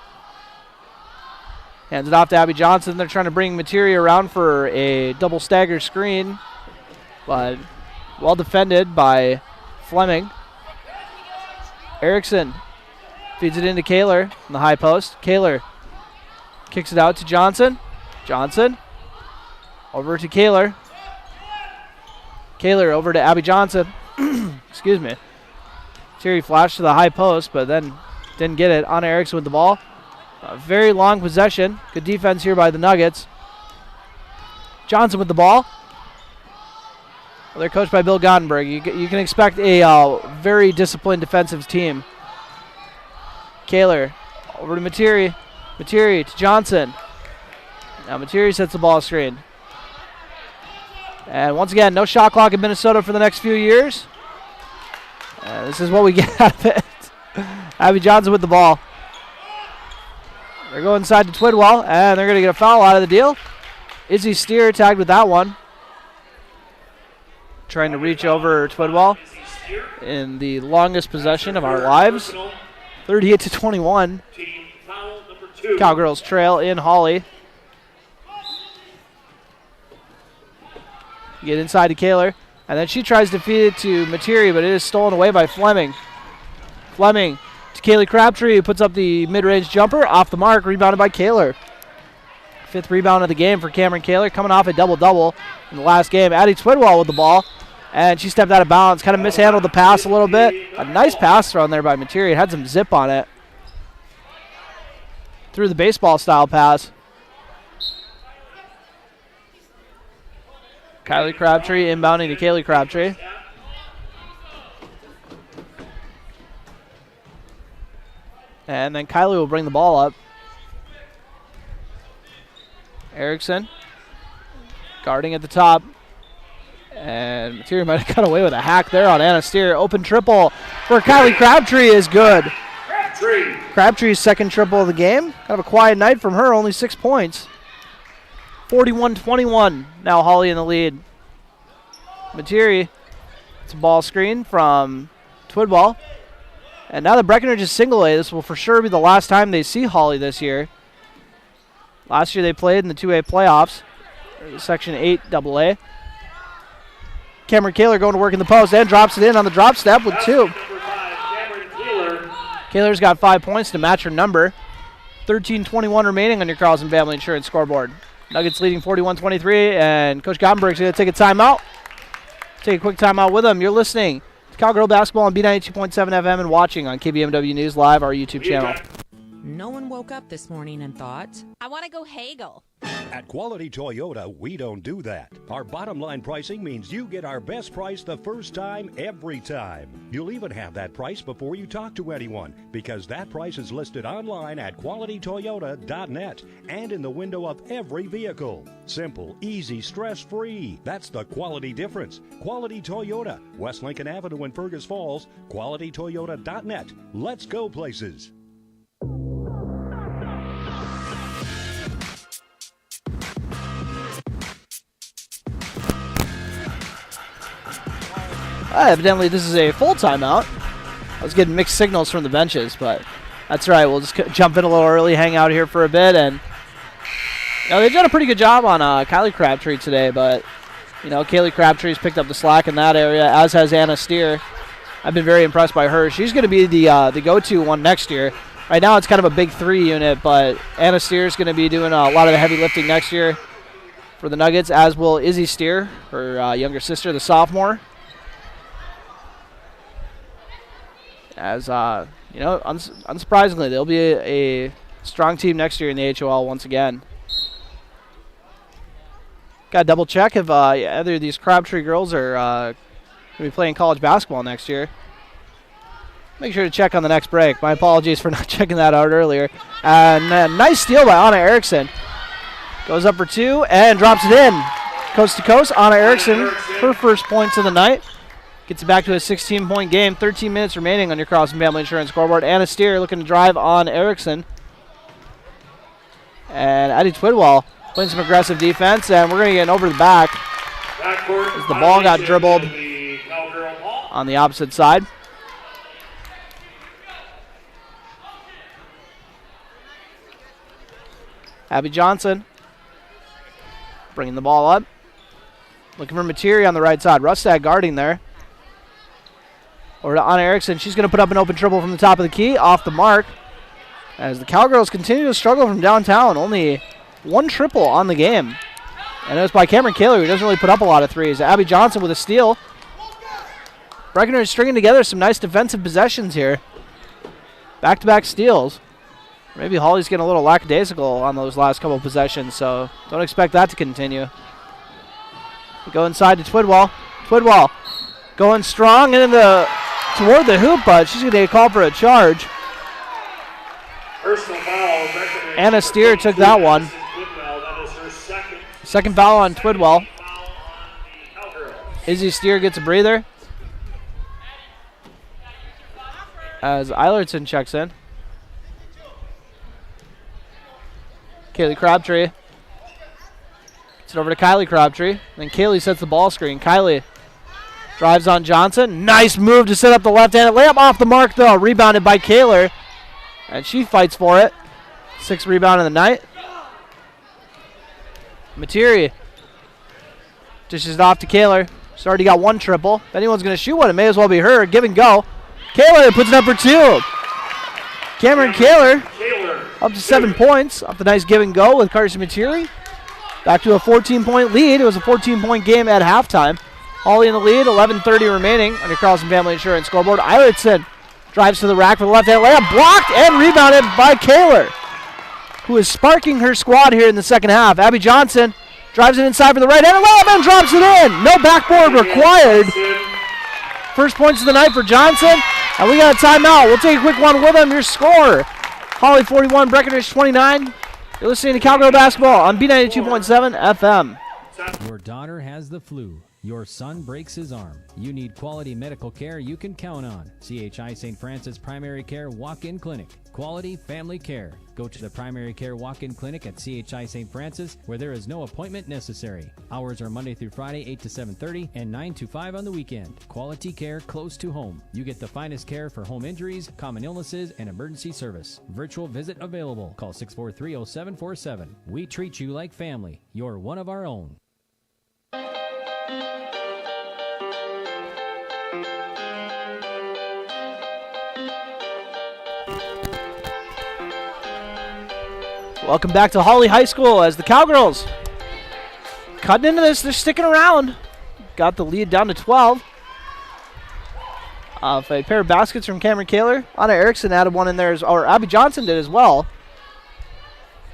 Speaker 7: hands it off to Abby Johnson. They're trying to bring Materi around for a double stagger screen, but well defended by Fleming. Erickson feeds it into Kaler in the high post. Kaler kicks it out to Johnson. Johnson over to Kaler. Kaler over to Abby Johnson. Excuse me. Terry flashed to the high post, but then didn't get it. Anna Erickson with the ball. A very long possession. Good defense here by the Nuggets. Johnson with the ball. Well, they're coached by Bill Gottenberg. You can expect a very disciplined defensive team. Kaler over to Materi. Materi to Johnson. Now Materi sets the ball screen. And once again, no shot clock in Minnesota for the next few years. This is what we get out of it. Abby Johnson with the ball. They're going inside to Twidwell, and they're going to get a foul out of the deal. Izzy Steer tagged with that one. Trying to reach over Twidwell in the longest possession of our lives. 38-21. Cowgirls trail in Hawley. Get inside to Kaler. And then she tries to feed it to Materi, but it is stolen away by Fleming. Fleming to Kaylee Crabtree, who puts up the mid-range jumper. Off the mark, rebounded by Kaler. 5th rebound of the game for Cameron Kaler, coming off a double-double in the last game. Addie Twidwell with the ball, and she stepped out of bounds. Kind of mishandled the pass a little bit. A nice pass thrown there by Materi. It had some zip on it. Threw the baseball-style pass. Kylie Crabtree inbounding to Kaylee Crabtree. And then Kylie will bring the ball up. Erickson guarding at the top. And Materi might have got away with a hack there on Anna Steer. Open triple for Kylie Crabtree is good. Crabtree's second triple of the game. Kind of a quiet night from her, only 6 points. 41-21, now Hawley in the lead. Materi, it's a ball screen from Twidwell. And now that Breckenridge is single A, this will for sure be the last time they see Hawley this year. Last year they played in the 2A playoffs, Section 8 AA. Cameron Kaler going to work in the post and drops it in on the drop step with 2. Kaler's got 5 points to match her number. 13:21 remaining on your Carlson Family Insurance scoreboard. Nuggets leading 41-23, and Coach Gottenberg's going to take a timeout. Take a quick timeout with him. You're listening to Cowgirl Basketball on B92.7 FM and watching on KBMW News Live, our YouTube channel.
Speaker 6: No one woke up this morning and thought,
Speaker 2: I want to go Hagel.
Speaker 16: At Quality Toyota, we don't do that. Our bottom line pricing means you get our best price the first time, every time. You'll even have that price before you talk to anyone, because that price is listed online at qualitytoyota.net and in the window of every vehicle. Simple, easy, stress-free. That's the quality difference. Quality Toyota, West Lincoln Avenue in Fergus Falls, qualitytoyota.net. Let's go places.
Speaker 7: Evidently, this is a full timeout. I was getting mixed signals from the benches, but that's right. We'll just jump in a little early, hang out here for a bit, and they've done a pretty good job on Kylie Crabtree today. But Kaylee Crabtree's picked up the slack in that area, as has Anna Steer. I've been very impressed by her. She's going to be the go-to one next year. Right now, it's kind of a big 3 unit, but Anna Steer's going to be doing a lot of the heavy lifting next year for the Nuggets, as will Izzy Steer, her younger sister, the sophomore. As, unsurprisingly, they'll be a strong team next year in the HOL once again. Got to double check if either of these Crabtree girls are going to be playing college basketball next year. Make sure to check on the next break. My apologies for not checking that out earlier. And nice steal by Anna Erickson. Goes up for 2 and drops it in. Coast to coast, Anna Erickson, her first points of the night. Gets it back to a 16-point game. 13 minutes remaining on your Carlson Family Insurance scoreboard. Anna Steer looking to drive on Erickson. And Addie Twidwell playing some aggressive defense, and we're going to get over the back as the ball got dribbled on the opposite side. Abby Johnson bringing the ball up. Looking for Materi on the right side. Rustad guarding there. Over to Anna Erickson. She's going to put up an open triple from the top of the key. Off the mark. As the Cowgirls continue to struggle from downtown. Only 1 triple on the game. And it was by Cameron Kaler, who doesn't really put up a lot of threes. Abby Johnson with a steal. Breckenridge stringing together some nice defensive possessions here. Back-to-back steals. Maybe Hawley's getting a little lackadaisical on those last couple of possessions, so don't expect that to continue. We go inside to Twidwell. Twidwell going strong and toward the hoop, but she's going to get a call for a charge. Anna Steer took that one. Second foul on Twidwell. Izzy Steer gets a breather as Eilertson checks in. Kaylee Crabtree. Gets it over to Kylie Crabtree. Then Kaylee sets the ball screen. Kylie drives on Johnson. Nice move to set up the left-handed layup. Off the mark, though. Rebounded by Kaler. And she fights for it. 6th rebound of the night. Materi dishes it off to Kaler. She's already got 1 triple. If anyone's going to shoot one, it may as well be her. Give and go. Kaler puts it up for 2. Cameron Kaler up to 7 points off the nice give and go with Carson Materi. Back to a 14-point lead. It was a 14-point game at halftime. Hawley in the lead, 11:30 remaining on your Carlson Family Insurance scoreboard. Eilertson drives to the rack for the left-hand layup. Blocked and rebounded by Kaler, who is sparking her squad here in the second half. Abby Johnson drives it inside for the right-handed layup and drops it in. No backboard required. First points of the night for Johnson. And we got a timeout. We'll take a quick one with them. Your score, Hawley 41, Breckenridge 29. You're listening to Cowgirl Basketball on B92.7 FM.
Speaker 9: Your daughter has the flu. Your son breaks his arm. You need quality medical care you can count on. CHI St. Francis Primary Care Walk-In Clinic. Quality family care. Go to the Primary Care Walk-In Clinic at CHI St. Francis, where there is no appointment necessary. Hours are Monday through Friday, 8 to 7:30 and 9 to 5 on the weekend. Quality care close to home. You get the finest care for home injuries, common illnesses, and emergency service. Virtual visit available. Call 643-0747. We treat you like family. You're one of our own.
Speaker 7: Welcome back to Hawley High School as the Cowgirls cutting into this. They're sticking around. Got the lead down to 12. A pair of baskets from Cameron Kaler. Anna Erickson added one in there, or Abby Johnson did as well.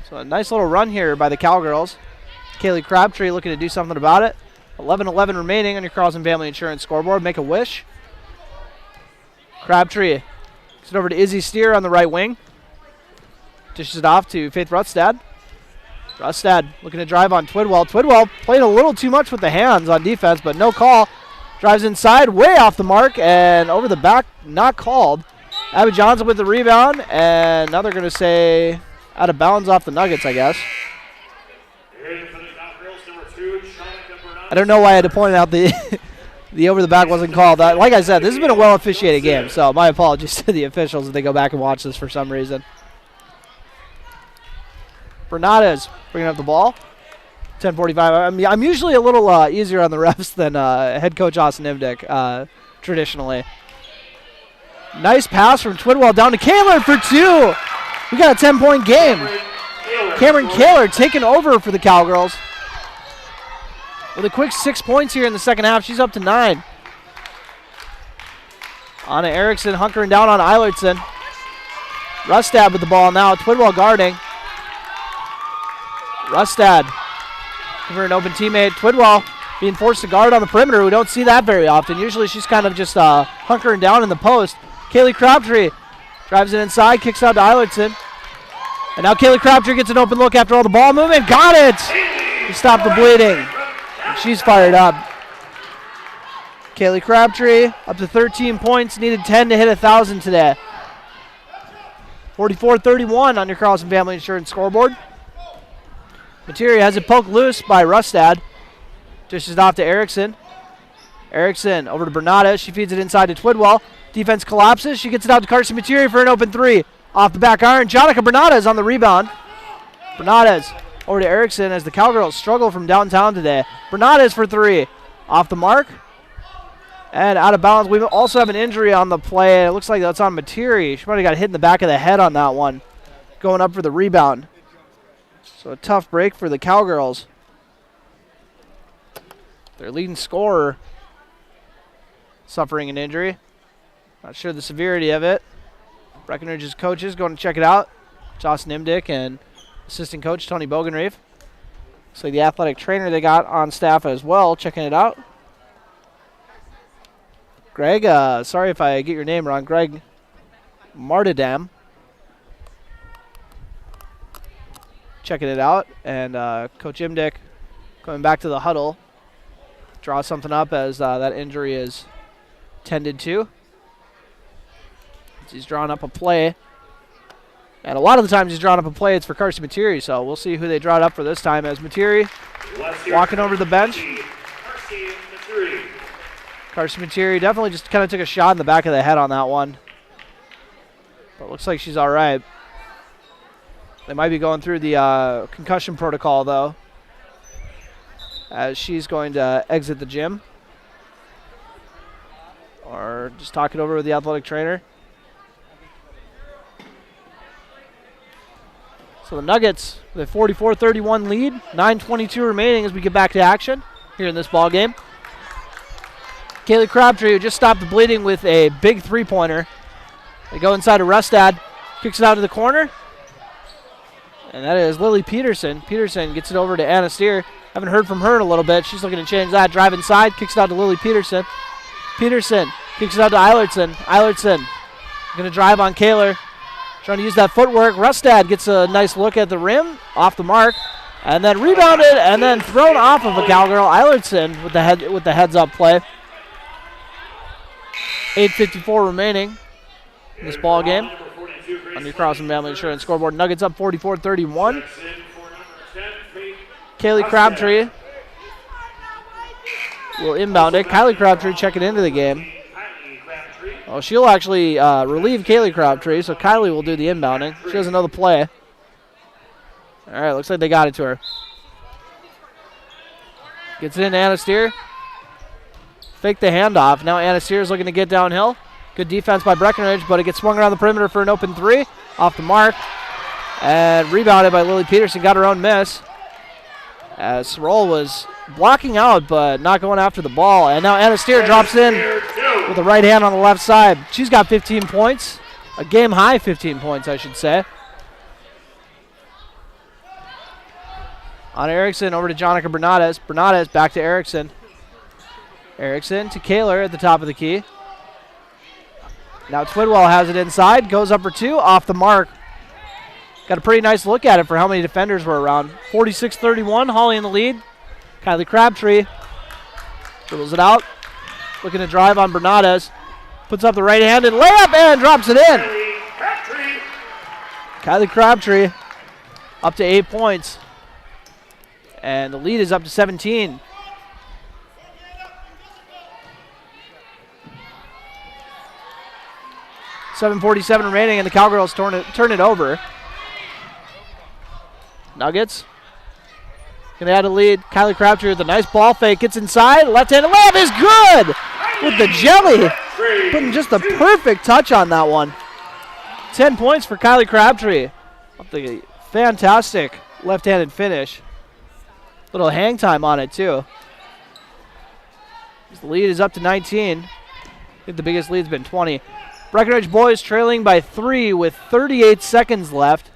Speaker 7: So a nice little run here by the Cowgirls. Kaylee Crabtree looking to do something about it. 11-11 remaining on your Carlson Family Insurance scoreboard. Make a wish. Crabtree gets it over to Izzy Steer on the right wing. Dishes it off to Faith Rustad. Rustad looking to drive on Twidwell. Twidwell playing a little too much with the hands on defense, but no call. Drives inside, way off the mark, and over the back, not called. Abby Johnson with the rebound, and now they're going to say out of bounds off the Nuggets, I guess. I don't know why I had to point out the the over the back wasn't called. Like I said, this has been a well officiated game, so my apologies to the officials if they go back and watch this for some reason. Bernades bringing up the ball. 10:45. I'm usually a little easier on the refs than head coach Austin Imdick, traditionally. Nice pass from Twidwell down to Kaler for two. We got a 10-point game. Cameron Kaler taking over for the Cowgirls. With a quick 6 points here in the second half. She's up to 9. Anna Erickson hunkering down on Eilertson. Rustad with the ball now. Twidwell guarding. Rustad for an open teammate. Twidwell being forced to guard on the perimeter. We don't see that very often. Usually she's kind of just hunkering down in the post. Kaylee Crabtree drives it inside, kicks out to Eilertson. And now Kaylee Crabtree gets an open look after all the ball movement. Got it! To stop the bleeding. And she's fired up. Kaylee Crabtree up to 13 points. Needed 10 to hit 1,000 today. 44-31 on your Carlson Family Insurance scoreboard. Materia has it poked loose by Rustad. Dishes it off to Erickson. Erickson over to Bernades. She feeds it inside to Twidwell. Defense collapses. She gets it out to Carson Materia for an open three. Off the back iron. Jonica Bernades on the rebound. Bernades over to Erickson as the Cowgirls struggle from downtown today. Bernades for three. Off the mark. And out of bounds. We also have an injury on the play. It looks like that's on Materia. She might have got hit in the back of the head on that one. Going up for the rebound. So a tough break for the Cowgirls. Their leading scorer suffering an injury. Not sure the severity of it. Breckenridge's coaches going to check it out. Justin Imdick and assistant coach Tony Bogenreef. Looks like the athletic trainer they got on staff as well, checking it out. Greg, sorry if I get your name wrong, Greg Martidam. Checking it out, and Coach Imdick coming back to the huddle. Draw something up as that injury is tended to. He's drawing up a play. And a lot of the times he's drawing up a play, it's for Carson Materi, so we'll see who they draw it up for this time as Materi walking over to the bench. Carson Materi definitely just kind of took a shot in the back of the head on that one. But looks like she's all right. They might be going through the concussion protocol, though, as she's going to exit the gym. Or just talk it over with the athletic trainer. So the Nuggets with a 44-31 lead. 9:22 remaining as we get back to action here in this ball game. Kaylee Crabtree, who just stopped the bleeding with a big three-pointer. They go inside to Rustad. Kicks it out to the corner. And that is Lily Peterson. Peterson gets it over to Anna Steer. Haven't heard from her in a little bit. She's looking to change that. Drive inside. Kicks it out to Lily Peterson. Peterson kicks it out to Eilertson. Eilertson going to drive on Kaler. Trying to use that footwork. Rustad gets a nice look at the rim. Off the mark. And then rebounded and then thrown off of a Cowgirl. Eilertson with the heads-up play. 8:54 remaining in this ball game. On your Crossman Family Insurance scoreboard, Nuggets up 44-31. Kaylee Crabtree will inbound it. Kylie Crabtree checking into the game. Oh, she'll actually relieve Kaylee Crabtree, so Kylie will do the inbounding. She doesn't know the play. All right, looks like they got it to her. Gets it in to Anna Steer. Fake the handoff. Now Anna Steer is looking to get downhill. Good defense by Breckenridge, but it gets swung around the perimeter for an open three. Off the mark. And rebounded by Lily Peterson. Got her own miss. As Sorrell was blocking out, but not going after the ball. And now Anna Steer drops in with the right hand on the left side. She's got 15 points. A game-high 15 points, I should say. On Erickson, over to Jonica Bernades. Bernades back to Erickson. Erickson to Kaler at the top of the key. Now Twidwell has it inside. Goes up for two. Off the mark. Got a pretty nice look at it for how many defenders were around. 46-31. Hawley in the lead. Kylie Crabtree dribbles it out. Looking to drive on Bernades. Puts up the right-handed layup and drops it in. Kylie Crabtree up to 8 points. And the lead is up to 17. .747 remaining, and the Cowgirls turn it over. Nuggets gonna add a lead. Kylie Crabtree with a nice ball fake. Gets inside. Left-handed layup is good with the jelly. Putting just the perfect touch on that one. 10 points for Kylie Crabtree. The fantastic left-handed finish. Little hang time on it, too. The lead is up to 19. I think the biggest lead's been 20. Breckenridge boys trailing by 3 with 38 seconds left.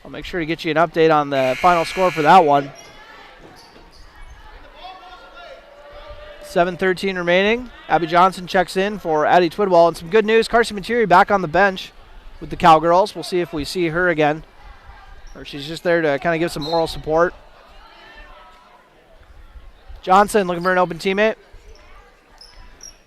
Speaker 7: I'll make sure to get you an update on the final score for that one. 7:13 remaining. Abby Johnson checks in for Addie Twidwell. And some good news, Carson Materi back on the bench with the Cowgirls. We'll see if we see her again. Or she's just there to kind of give some moral support. Johnson looking for an open teammate.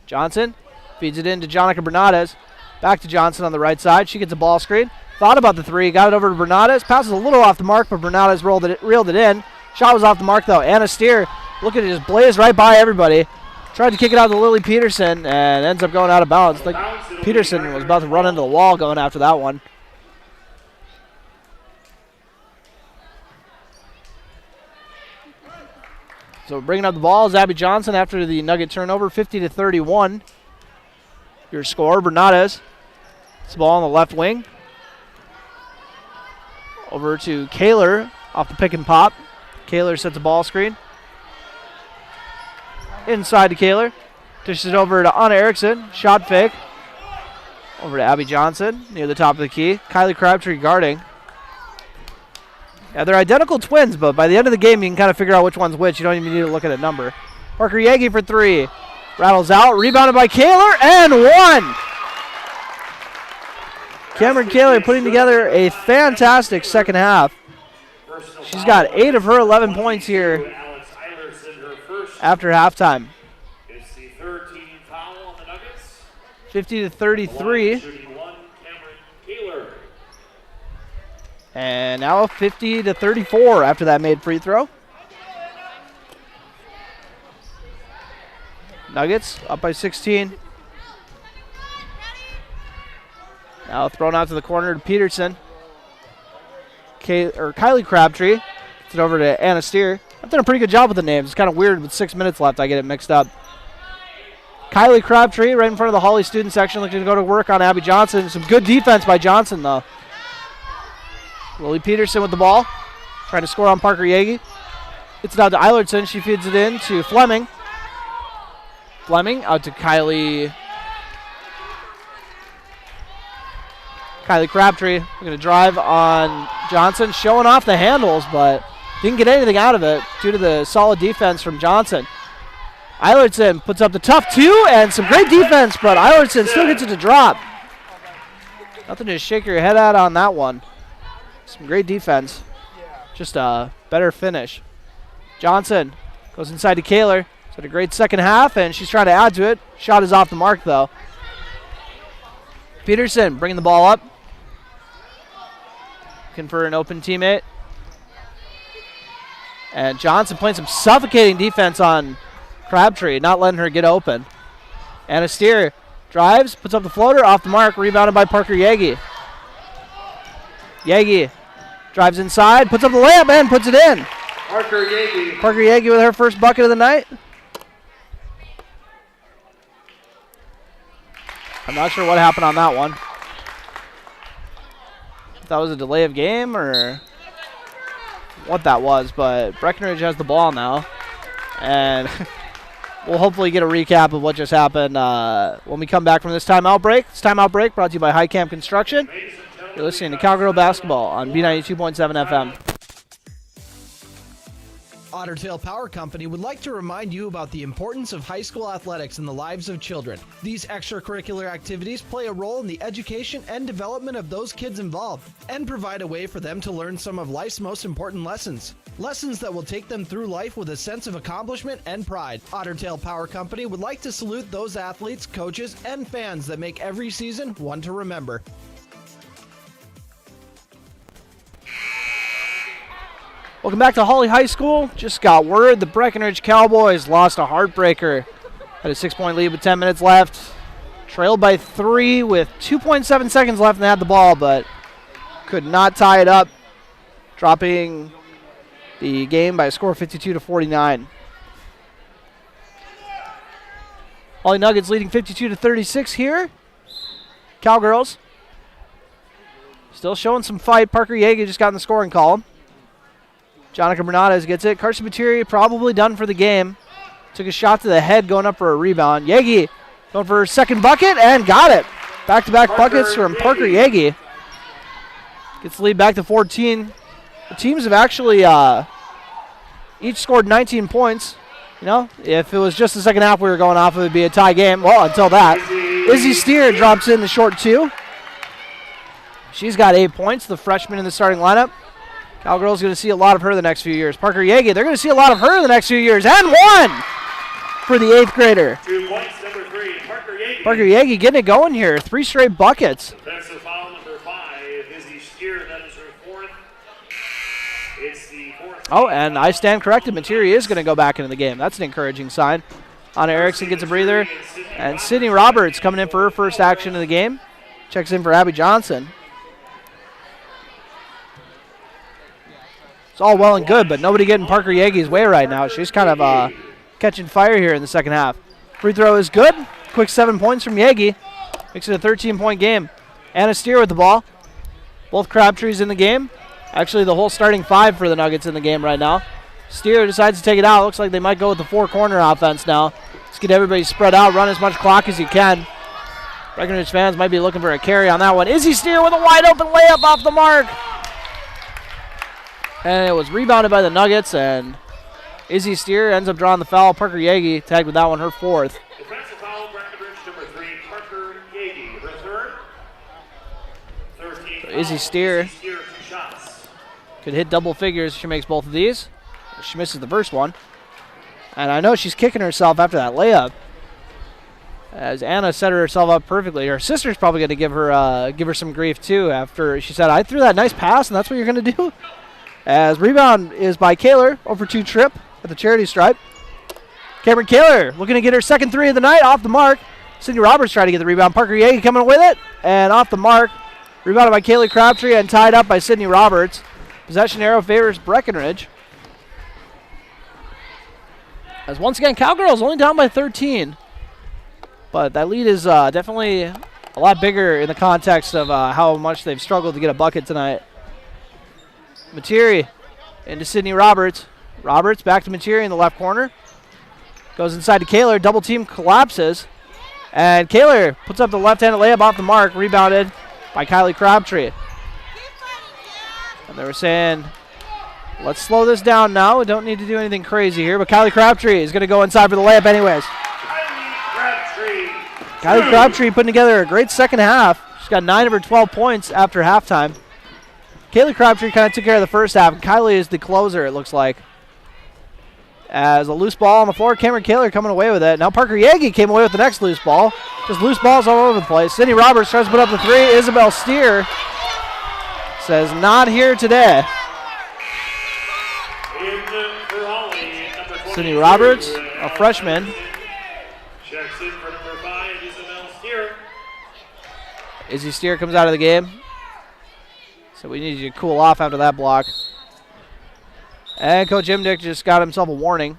Speaker 7: Johnson feeds it in to Jonica Bernades. Back to Johnson on the right side. She gets a ball screen. Thought about the three. Got it over to Bernades. Passes a little off the mark, but Bernades reeled it in. Shot was off the mark, though. Anna Steer looking to just blaze right by everybody. Tried to kick it out to Lily Peterson and ends up going out of bounds. Like Peterson was about to run into the wall going after that one. So bringing up the ball is Abby Johnson after the Nugget turnover, 50-31. Your score, Bernades. It's the ball on the left wing. Over to Kaler off the pick and pop. Kaler sets a ball screen. Inside to Kaler. Dishes it over to Anna Erickson. Shot fake. Over to Abby Johnson near the top of the key. Kylie Crabtree guarding. Yeah, they're identical twins, but by the end of the game, you can kind of figure out which one's which. You don't even need to look at a number. Parker Yagi for three. Rattles out. Rebounded by Kaler and one. Cameron Kaler putting together a fantastic second half. She's got 8 of her 11 points here after halftime. 50-33. And now 50-34 after that made free throw. Nuggets up by 16. Now thrown out to the corner to Peterson. Kylie Crabtree. Gets it over to Anna Steer. I've done a pretty good job with the names. It's kind of weird with 6 minutes left. I get it mixed up. Kylie Crabtree right in front of the Hawley student section looking to go to work on Abby Johnson. Some good defense by Johnson, though. Lily Peterson with the ball. Trying to score on Parker Yagi. It's out to Eilertson. She feeds it in to Fleming. Fleming out to Kylie Crabtree. We're going to drive on Johnson. Showing off the handles, but didn't get anything out of it due to the solid defense from Johnson. Eilertson puts up the tough two and some great defense, but Eilertson still gets it to drop. Nothing to shake your head at on that one. Some great defense. Just better finish. Johnson goes inside to Kaler. She's had a great second half, and she's trying to add to it. Shot is off the mark, though. Peterson bringing the ball up. Looking for an open teammate. And Johnson playing some suffocating defense on Crabtree, not letting her get open. Anna Steer drives, puts up the floater, off the mark, rebounded by Parker Yagi. Yagi drives inside, puts up the layup, and puts it in.
Speaker 13: Parker Yagi.
Speaker 7: Parker Yagi with her first bucket of the night. I'm not sure what happened on that one. If that was a delay of game or what that was, but Breckenridge has the ball now. And we'll hopefully get a recap of what just happened when we come back from this timeout break. This timeout break brought to you by High Camp Construction. You're listening to Cowgirl Basketball on B92.7 FM.
Speaker 10: Otter Tail Power Company would like to remind you about the importance of high school athletics in the lives of children. These extracurricular activities play a role in the education and development of those kids involved and provide a way for them to learn some of life's most important lessons. Lessons that will take them through life with a sense of accomplishment and pride. Otter Tail Power Company would like to salute those athletes, coaches, and fans that make every season one to remember.
Speaker 7: Welcome back to Hawley High School. Just got word the Breckenridge Cowboys lost a heartbreaker. Had a 6-point lead with 10 minutes left. Trailed by 3 with 2.7 seconds left and they had the ball, but could not tie it up, dropping the game by a score of 52-49. Hawley Nuggets leading 52-36 here. Cowgirls still showing some fight. Parker Yeager just got in the scoring column. Jonica Bernades gets it. Carson Materi probably done for the game. Took a shot to the head going up for a rebound. Yagi going for her second bucket and got it. Back-to-back buckets from Parker Yagi. Gets the lead back to 14. The teams have actually each scored 19 points. You know, if it was just the second half we were going off, it would be a tie game. Well, until that. Izzy Steer drops in the short 2. She's got 8 points, the freshman in the starting lineup. Cowgirls going to see a lot of her the next few years. Parker Yagi, they're going to see a lot of her the next few years. And 1 for the 8th grader.
Speaker 20: 2 points, number 3, Parker Yagi.
Speaker 7: Parker Yagi getting it going here. 3 straight buckets.
Speaker 20: Defensive foul number 5, Izzy Steer, that is her 4th. It's the 4th.
Speaker 7: Oh, and I stand corrected. Materi is going to go back into the game. That's an encouraging sign. Anna Erickson gets a breather. And Sydney Roberts coming in for her first action of the game. Checks in for Abby Johnson. It's all well and good, but nobody getting Parker Yagi's way right now. She's kind of catching fire here in the second half. Free throw is good. Quick 7 points from Yagi. Makes it a 13-point game. Anna Steer with the ball. Both Crabtrees in the game. Actually, the whole starting 5 for the Nuggets in the game right now. Steer decides to take it out. Looks like they might go with the 4-corner offense now. Let's get everybody spread out. Run as much clock as you can. Breckenridge fans might be looking for a carry on that one. Izzy Steer with a wide-open layup off the mark. And it was rebounded by the Nuggets, and Izzy Steer ends up drawing the foul. Parker Yagi tagged with that one, her 4th.
Speaker 20: Defensive foul, Breckenridge, number 3, Parker Yagi, her 3rd. 13
Speaker 7: So Izzy Steer
Speaker 20: 2 shots.
Speaker 7: could hit double figures if she makes both of these. She misses the first one. And I know she's kicking herself after that layup, as Anna set herself up perfectly. Her sister's probably going to give her some grief, too, after she said, I threw that nice pass, and that's what you're going to do? As rebound is by Kaler, over 2 trip at the charity stripe. Cameron Kaler looking to get her second 3 of the night, off the mark. Sydney Roberts trying to get the rebound. Parker Yagi coming with it, and off the mark. Rebounded by Kaylee Crabtree and tied up by Sydney Roberts. Possession arrow favors Breckenridge. As once again, Cowgirls only down by 13. But that lead is definitely a lot bigger in the context of how much they've struggled to get a bucket tonight. Materi into Sydney Roberts. Roberts back to Materi in the left corner. Goes inside to Kaler. Double team collapses. And Kaler puts up the left-handed layup off the mark. Rebounded by Kylie Crabtree. And they were saying, let's slow this down now. We don't need to do anything crazy here. But Kylie Crabtree is going to go inside for the layup anyways. Kylie Crabtree putting together a great second half. She's got 9 of her 12 points after halftime. Kaylee Crabtree kind of took care of the first half, and Kylie is the closer, it looks like. As a loose ball on the floor, Cameron Kaler coming away with it. Now Parker Yagi came away with the next loose ball. Just loose balls all over the place. Sydney Roberts tries to put up the three. Isabel Steer says not here today. Sydney Roberts, a freshman.
Speaker 20: Checks in for number 5, Isabel Steer.
Speaker 7: Izzy Steer comes out of the game. So we need you to cool off after that block. And Coach Imdick just got himself a warning.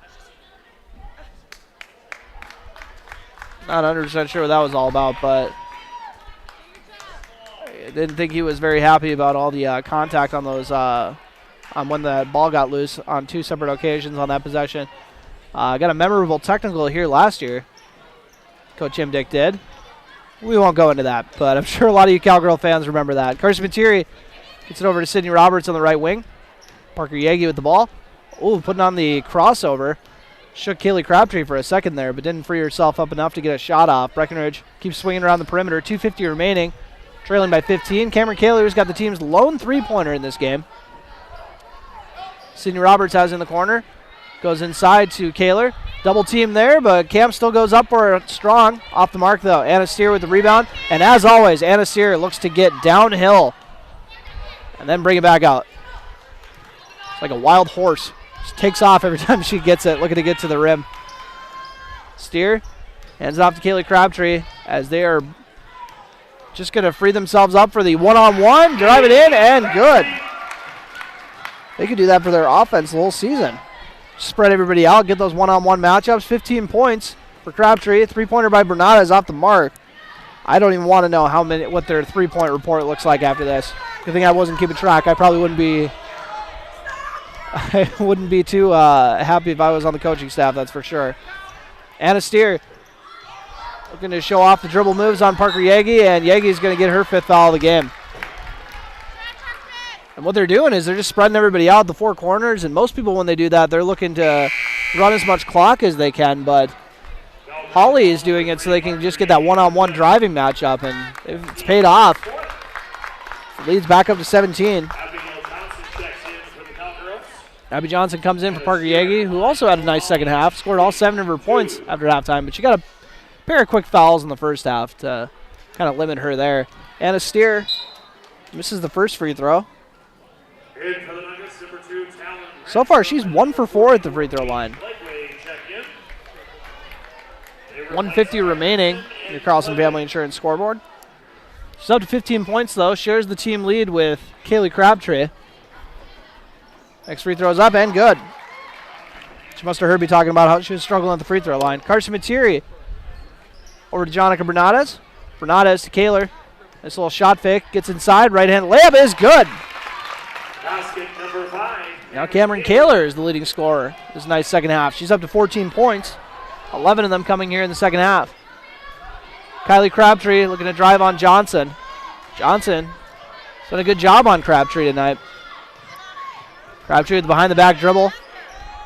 Speaker 7: Not 100% sure what that was all about, but I didn't think he was very happy about all the contact on those, on when the ball got loose on 2 separate occasions on that possession. Got a memorable technical here last year. Coach Imdick did. We won't go into that, but I'm sure a lot of you Cowgirl fans remember that. Carson Materi gets it over to Sydney Roberts on the right wing. Parker Yagi with the ball. Ooh, putting on the crossover. Shook Kaylee Crabtree for a second there, but didn't free herself up enough to get a shot off. Breckenridge keeps swinging around the perimeter. 2:50 remaining. Trailing by 15. Cameron Kaler's got the team's lone three-pointer in this game. Sydney Roberts has in the corner. Goes inside to Kaler. Double team there, but Cam still goes up for it strong. Off the mark, though. Anna Steer with the rebound. And as always, Anna Steer looks to get downhill and then bring it back out. It's like a wild horse. Just takes off every time she gets it, looking to get to the rim. Steer hands it off to Kaylee Crabtree as they are just going to free themselves up for the one-on-one. Drive it in, and good. They could do that for their offense the whole season. Spread everybody out, get those one-on-one matchups. 15 points for Crabtree. A three-pointer by Bernada is off the mark. I don't even want to know what their three-point report looks like after this. Good thing I wasn't keeping track. I probably wouldn't be too happy if I was on the coaching staff, that's for sure. Anna Steer looking to show off the dribble moves on Parker Yagi, and Yagi's going to get her 5th foul of the game. And what they're doing is they're just spreading everybody out the 4 corners, and most people when they do that, they're looking to run as much clock as they can, but Hawley is doing it so they can just get that one-on-one driving matchup, and it's paid off. It leads back up to 17. Abby Johnson comes in for Parker Yagi, who also had a nice second half, scored all 7 of her points after halftime, but she got a pair of quick fouls in the first half to kind of limit her there. Anna Steer misses the first free throw. So far, she's 1 for 4 at the free throw line. 1:50 remaining in your Carlson Family Insurance scoreboard. She's up to 15 points, though. Shares the team lead with Kaylee Crabtree. Next free throw is up and good. She must have heard me talking about how she was struggling at the free throw line. Carson Materi over to Jonica Bernades. Bernades to Kaler. Nice little shot fake. Gets inside. Right hand layup is good.
Speaker 20: Basket number 5.
Speaker 7: Now Cameron Kaler is the leading scorer. This is a nice second half. She's up to 14 points. 11 of them coming here in the second half. Kylie Crabtree looking to drive on Johnson. Johnson has done a good job on Crabtree tonight. Crabtree with the behind-the-back dribble.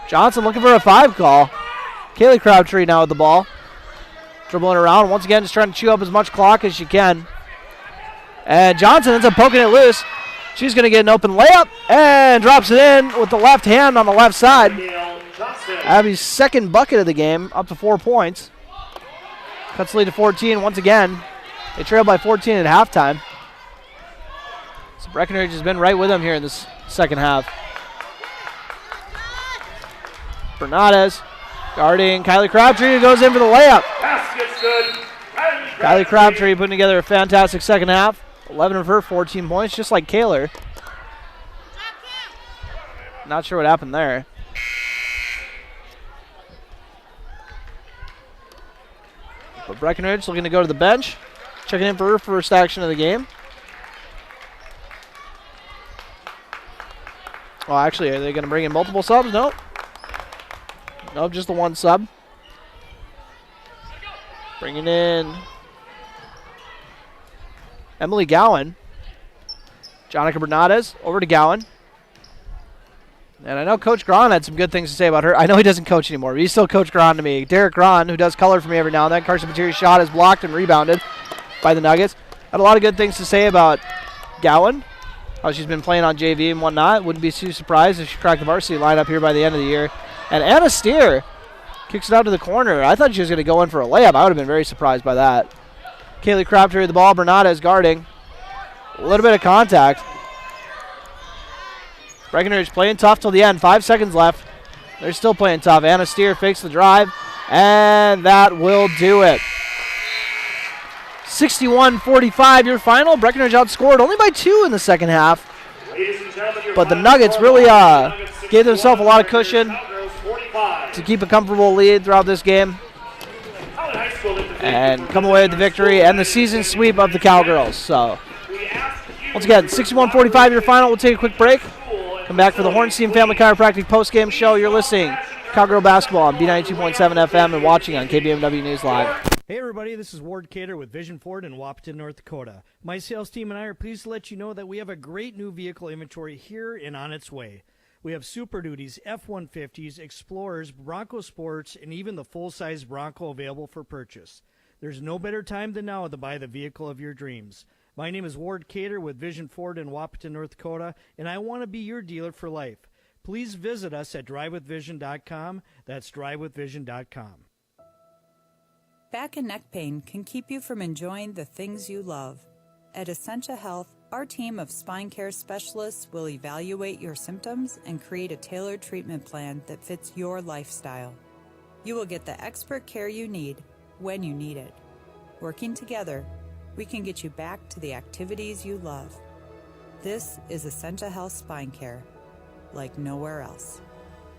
Speaker 7: Johnson looking for a 5 call. Kaylee Crabtree now with the ball. Dribbling around. Once again, just trying to chew up as much clock as she can. And Johnson ends up poking it loose. She's going to get an open layup and drops it in with the left hand on the left side. Abby's second bucket of the game, up to 4 points. Cuts the lead to 14 once again. They trail by 14 at halftime. So Breckenridge has been right with them here in this second half. Bernades guarding Kylie Crabtree, who goes in for the layup.
Speaker 20: Basket's good.
Speaker 7: Kylie Crabtree putting together a fantastic second half. 11 of her 14 points, just like Kaler. Not sure what happened there. But Breckenridge looking to go to the bench. Checking in for her first action of the game. Oh, actually, are they going to bring in multiple subs? Nope. Nope, just the one sub. Bringing in Emily Gowan. Jonica Bernades over to Gowan. And I know Coach Gron had some good things to say about her. I know he doesn't coach anymore, but he's still Coach Gron to me. Derek Gron, who does color for me every now and then. Carson Materi's shot is blocked and rebounded by the Nuggets. Had a lot of good things to say about Gowan. how she's been playing on JV and whatnot. Wouldn't be too surprised if she cracked the varsity lineup here by the end of the year. And Anna Steer kicks it out to the corner. I thought she was going to go in for a layup. I would have been very surprised by that. Kaylee Crabtree with the ball. Bernadez guarding. A little bit of contact. Breckenridge playing tough till the end. 5 seconds left. They're still playing tough. Anna Steer fakes the drive, and that will do it. 61-45 your final. Breckenridge outscored only by 2 in the second half. But the Nuggets really gave themselves a lot of cushion to keep a comfortable lead throughout this game and come away with the victory and the season sweep of the Cowgirls. So, once again, 61-45 your final. We'll take a quick break. Come back for the Hornstein Family Chiropractic postgame show. You're listening Cowgirl Basketball on B92.7 FM and watching on KBMW News Live.
Speaker 18: Hey everybody, this is Ward Cater with Vision Ford in Wapaton, North Dakota. My sales team and I are pleased to let you know that we have a great new vehicle inventory here and on its way. We have Super Duties, F-150s, Explorers, Bronco Sports, and even the full-size Bronco available for purchase. There's no better time than now to buy the vehicle of your dreams. My name is Ward Cater with Vision Ford in Wapaton, North Dakota, and I want to be your dealer for life. Please visit us at drivewithvision.com. That's drivewithvision.com.
Speaker 19: Back and neck pain can keep you from enjoying the things you love. At Essentia Health, our team of spine care specialists will evaluate your symptoms and create a tailored treatment plan that fits your lifestyle. You will get the expert care you need when you need it. Working together, we can get you back to the activities you love. This is Essentia Health Spine Care, like nowhere else.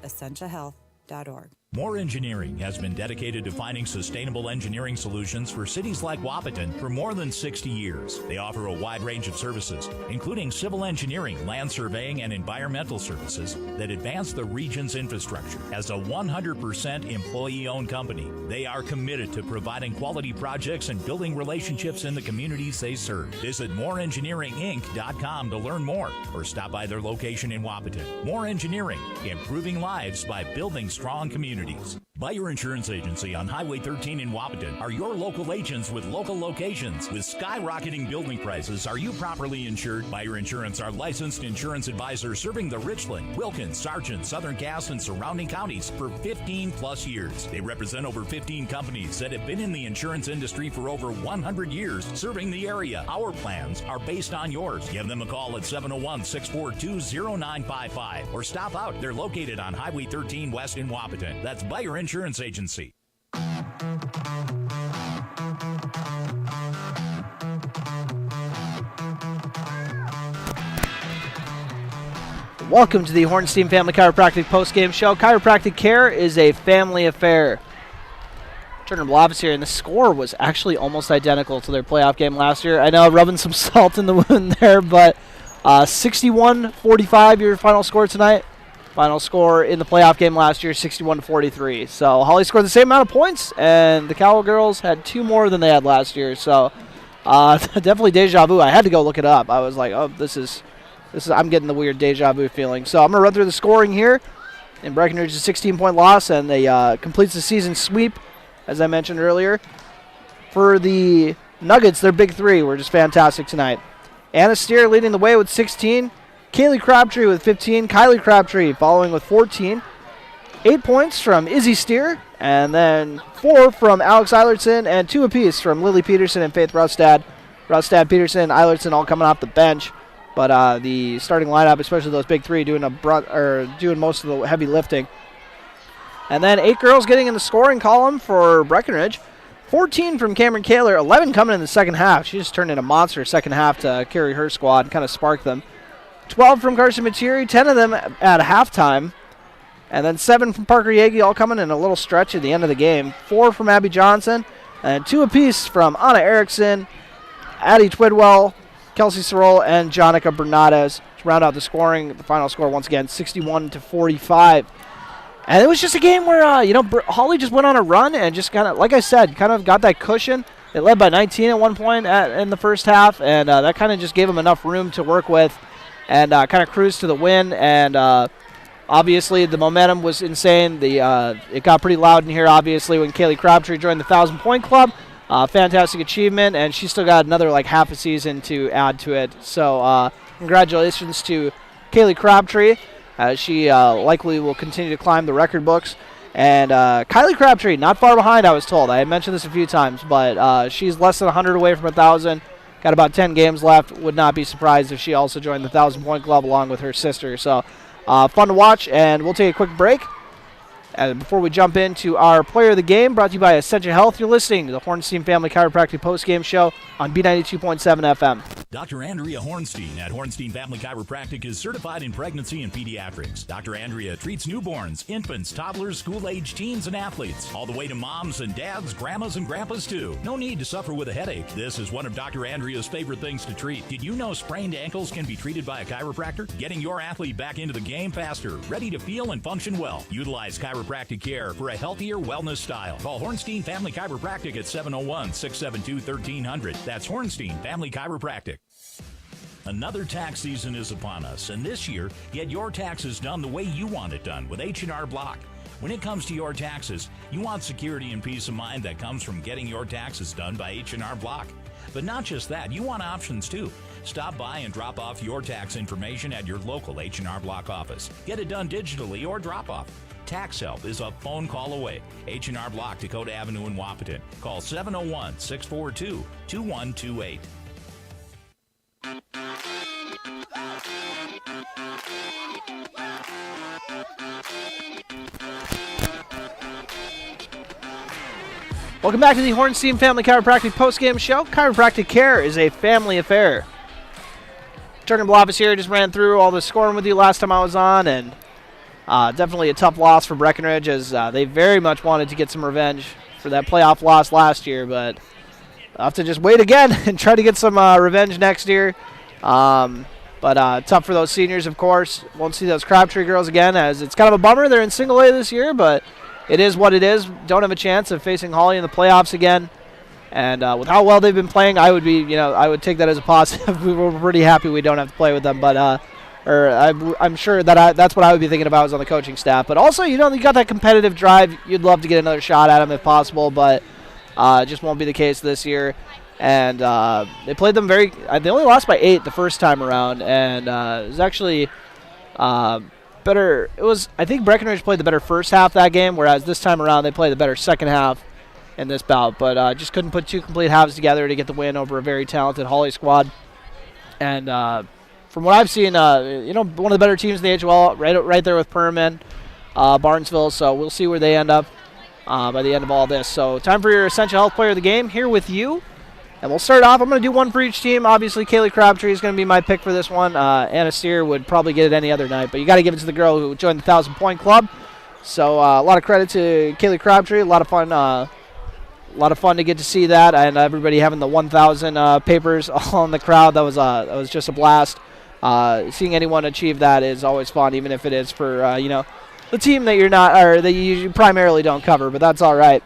Speaker 19: EssentiaHealth.org.
Speaker 5: More Engineering has been dedicated to finding sustainable engineering solutions for cities like Wapaton for more than 60 years. They offer a wide range of services, including civil engineering, land surveying, and environmental services that advance the region's infrastructure. As a 100% employee-owned company, they are committed to providing quality projects and building relationships in the communities they serve. Visit moreengineeringinc.com to learn more or stop by their location in Wapaton. More Engineering, improving lives by building strong communities. Buyer Insurance Agency on Highway 13 in Wapaton are your local agents with local locations. With skyrocketing building prices, are you properly insured? Buyer Insurance are licensed insurance advisors serving the Richland, Wilkins, Sargent, Southern Cass, and surrounding counties for 15 plus years. They represent over 15 companies that have been in the insurance industry for over 100 years, serving the area. Our plans are based on yours. Give them a call at 701-642-0955 or stop out. They're located on Highway 13 West in Wapaton. That's Buyer Insurance Agency.
Speaker 7: Welcome to the Hornstein Family Chiropractic postgame show. Chiropractic care is a family affair. Turner Blavas here, and the score was actually almost identical to their playoff game last year. I know, rubbing some salt in the wound there, but 61-45 your final score tonight. Final score in the playoff game last year, 61-43. So Hawley scored the same amount of points, and the Cowgirls had 2 more than they had last year. So definitely deja vu. I had to go look it up. I was like, oh, this is. I'm getting the weird deja vu feeling. So I'm gonna run through the scoring here. In Breckenridge's 16-point loss, and they completes the season sweep, as I mentioned earlier. For the Nuggets, their big 3 were just fantastic tonight. Anna Steer leading the way with 16. Kaylee Crabtree with 15. Kylie Crabtree following with 14. 8 points from Izzy Steer, and then 4 from Alex Eilertson, and 2 apiece from Lily Peterson and Faith Rustad. Rustad, Peterson, Eilertson all coming off the bench. But the starting lineup, especially those big 3, doing most of the heavy lifting. And then 8 girls getting in the scoring column for Breckenridge. 14 from Cameron Kaler, 11 coming in the second half. She just turned into a monster second half to carry her squad and kind of spark them. 12 from Carson Materi, 10 of them at halftime. And then 7 from Parker Yagi, all coming in a little stretch at the end of the game. 4 from Abby Johnson, and 2 apiece from Anna Erickson, Addie Twidwell, Kelsey Sorrell, and Jonica Bernadez to round out the scoring. The final score, once again, 61-45. And it was just a game where, Hawley just went on a run and just kind of, like I said, kind of got that cushion. They led by 19 at one point in the first half, and that kind of just gave them enough room to work with and kind of cruise to the win. And obviously the momentum was insane. It got pretty loud in here, obviously, when Kaylee Crabtree joined the 1,000-point club. fantastic achievement, and she's still got another like half a season to add to it. So congratulations to Kaylee Crabtree. She likely will continue to climb the record books. And Kylie Crabtree, not far behind, I was told. I had mentioned this a few times, but she's less than 100 away from 1,000. Got about 10 games left. Would not be surprised if she also joined the 1,000-point club along with her sister. So fun to watch, and we'll take a quick break. And before we jump into our player of the game, brought to you by Essentia Health, you're listening to the Hornstein Family Chiropractic postgame show on B92.7 FM.
Speaker 5: Dr. Andrea Hornstein at Hornstein Family Chiropractic is certified in pregnancy and pediatrics. Dr. Andrea treats newborns, infants, toddlers, school-age teens, and athletes, all the way to moms and dads, grandmas and grandpas too. No need to suffer with a headache. This is one of Dr. Andrea's favorite things to treat. Did you know sprained ankles can be treated by a chiropractor? Getting your athlete back into the game faster, ready to feel and function well. Utilize chiropractic care for a healthier wellness style. Call Hornstein Family Chiropractic at 701-672-1300. That's Hornstein Family Chiropractic. Another tax season is upon us, and this year, get your taxes done the way you want it done with H&R Block. When it comes to your taxes, you want security and peace of mind that comes from getting your taxes done by H&R Block. But not just that, you want options too. Stop by and drop off your tax information at your local H&R Block office. Get it done digitally or drop off. Tax help is a phone call away. H&R Block, Dakota Avenue in Wapaton. Call 701-642-2128.
Speaker 7: Welcome back to the Hornstein Family Chiropractic postgame show. Chiropractic care is a family affair. Turner Blavas here, just ran through all the scoring with you last time I was on, and definitely a tough loss for Breckenridge, as they very much wanted to get some revenge for that playoff loss last year, but I'll have to just wait again and try to get some revenge next year. But tough for those seniors, of course. Won't see those Crabtree girls again, as it's kind of a bummer. They're in single A this year, but it is what it is. Don't have a chance of facing Hawley in the playoffs again. And with how well they've been playing, I would be, I would take that as a positive. We were pretty happy we don't have to play with them, but I'm sure that that's what I would be thinking about, was on the coaching staff. But also, you got that competitive drive. You'd love to get another shot at them if possible, but it just won't be the case this year. And they played them they only lost by 8 the first time around, and it was actually better. I think Breckenridge played the better first half that game, whereas this time around they played the better second half in this bout. But just couldn't put two complete halves together to get the win over a very talented Hawley squad. And from what I've seen, one of the better teams in the HOL, right there with Perman, Barnesville. So we'll see where they end up by the end of all this. So time for your Essential Health Player of the Game here with you. And we'll start off. I'm going to do one for each team. Obviously, Kaylee Crabtree is going to be my pick for this one. Anna Steer would probably get it any other night, but you got to give it to the girl who joined the 1,000-point club. So a lot of credit to Kaylee Crabtree. A lot of fun to get to see that, and everybody having the 1,000 papers all in the crowd. That was just a blast. Seeing anyone achieve that is always fun, even if it is for the team that you're not, or that you primarily don't cover. But that's all right.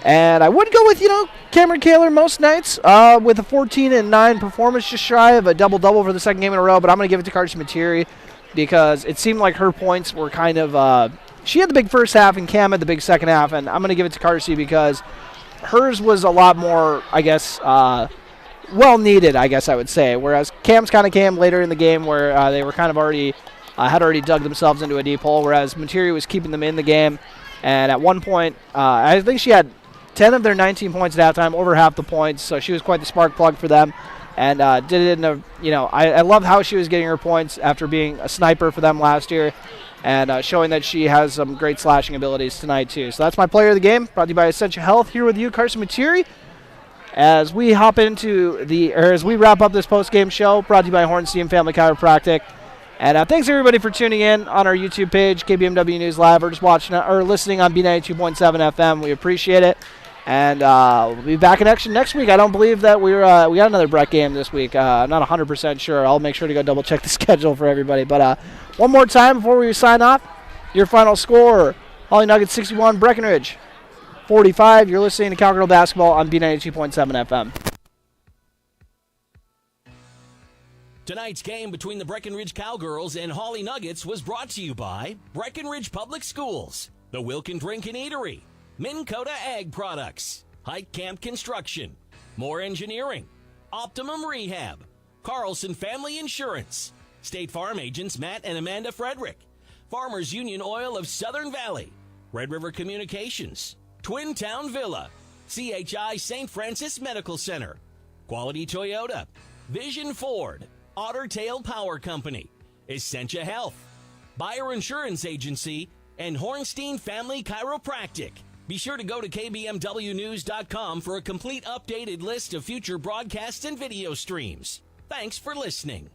Speaker 7: And I would go with, Cameron Kaler most nights with a 14-9 performance, just shy of a double-double for the second game in a row. But I'm going to give it to Karshi Materi because it seemed like her points were kind of she had the big first half and Cam had the big second half. And I'm going to give it to Karshi because hers was a lot more, I guess, well-needed, I guess I would say. Whereas Cam's kind of came later in the game where they were kind of had already dug themselves into a deep hole, whereas Materi was keeping them in the game. And at one point, I think she had 10 of their 19 points at halftime, over half the points, so she was quite the spark plug for them. And did it in I love how she was getting her points after being a sniper for them last year, and showing that she has some great slashing abilities tonight too. So that's my player of the game, brought to you by Essential Health, here with you, Carson Materi. As we hop into as we wrap up this post-game show, brought to you by Hornstein Family Chiropractic. And thanks everybody for tuning in on our YouTube page, KBMW News Live, or just watching or listening on B92.7 FM. We appreciate it. And we'll be back in action next week. I don't believe that we got another Breck game this week. I'm not 100% sure. I'll make sure to go double check the schedule for everybody. But one more time before we sign off, your final score: Hawley Nuggets 61, Breckenridge 45. You're listening to Cowgirl Basketball on B92.7 FM.
Speaker 13: Tonight's game between the Breckenridge Cowgirls and Hawley Nuggets was brought to you by Breckenridge Public Schools, the Wilkin Drink and Eatery, Minn Kota Ag Products, Hike Camp Construction, More Engineering, Optimum Rehab, Carlson Family Insurance, State Farm agents Matt and Amanda Frederick, Farmers Union Oil of Southern Valley, Red River Communications, Twin Town Villa, CHI St. Francis Medical Center, Quality Toyota, Vision Ford, Otter Tail Power Company, Essentia Health, Buyer Insurance Agency, and Hornstein Family Chiropractic. Be sure to go to KBMWnews.com for a complete updated list of future broadcasts and video streams. Thanks for listening.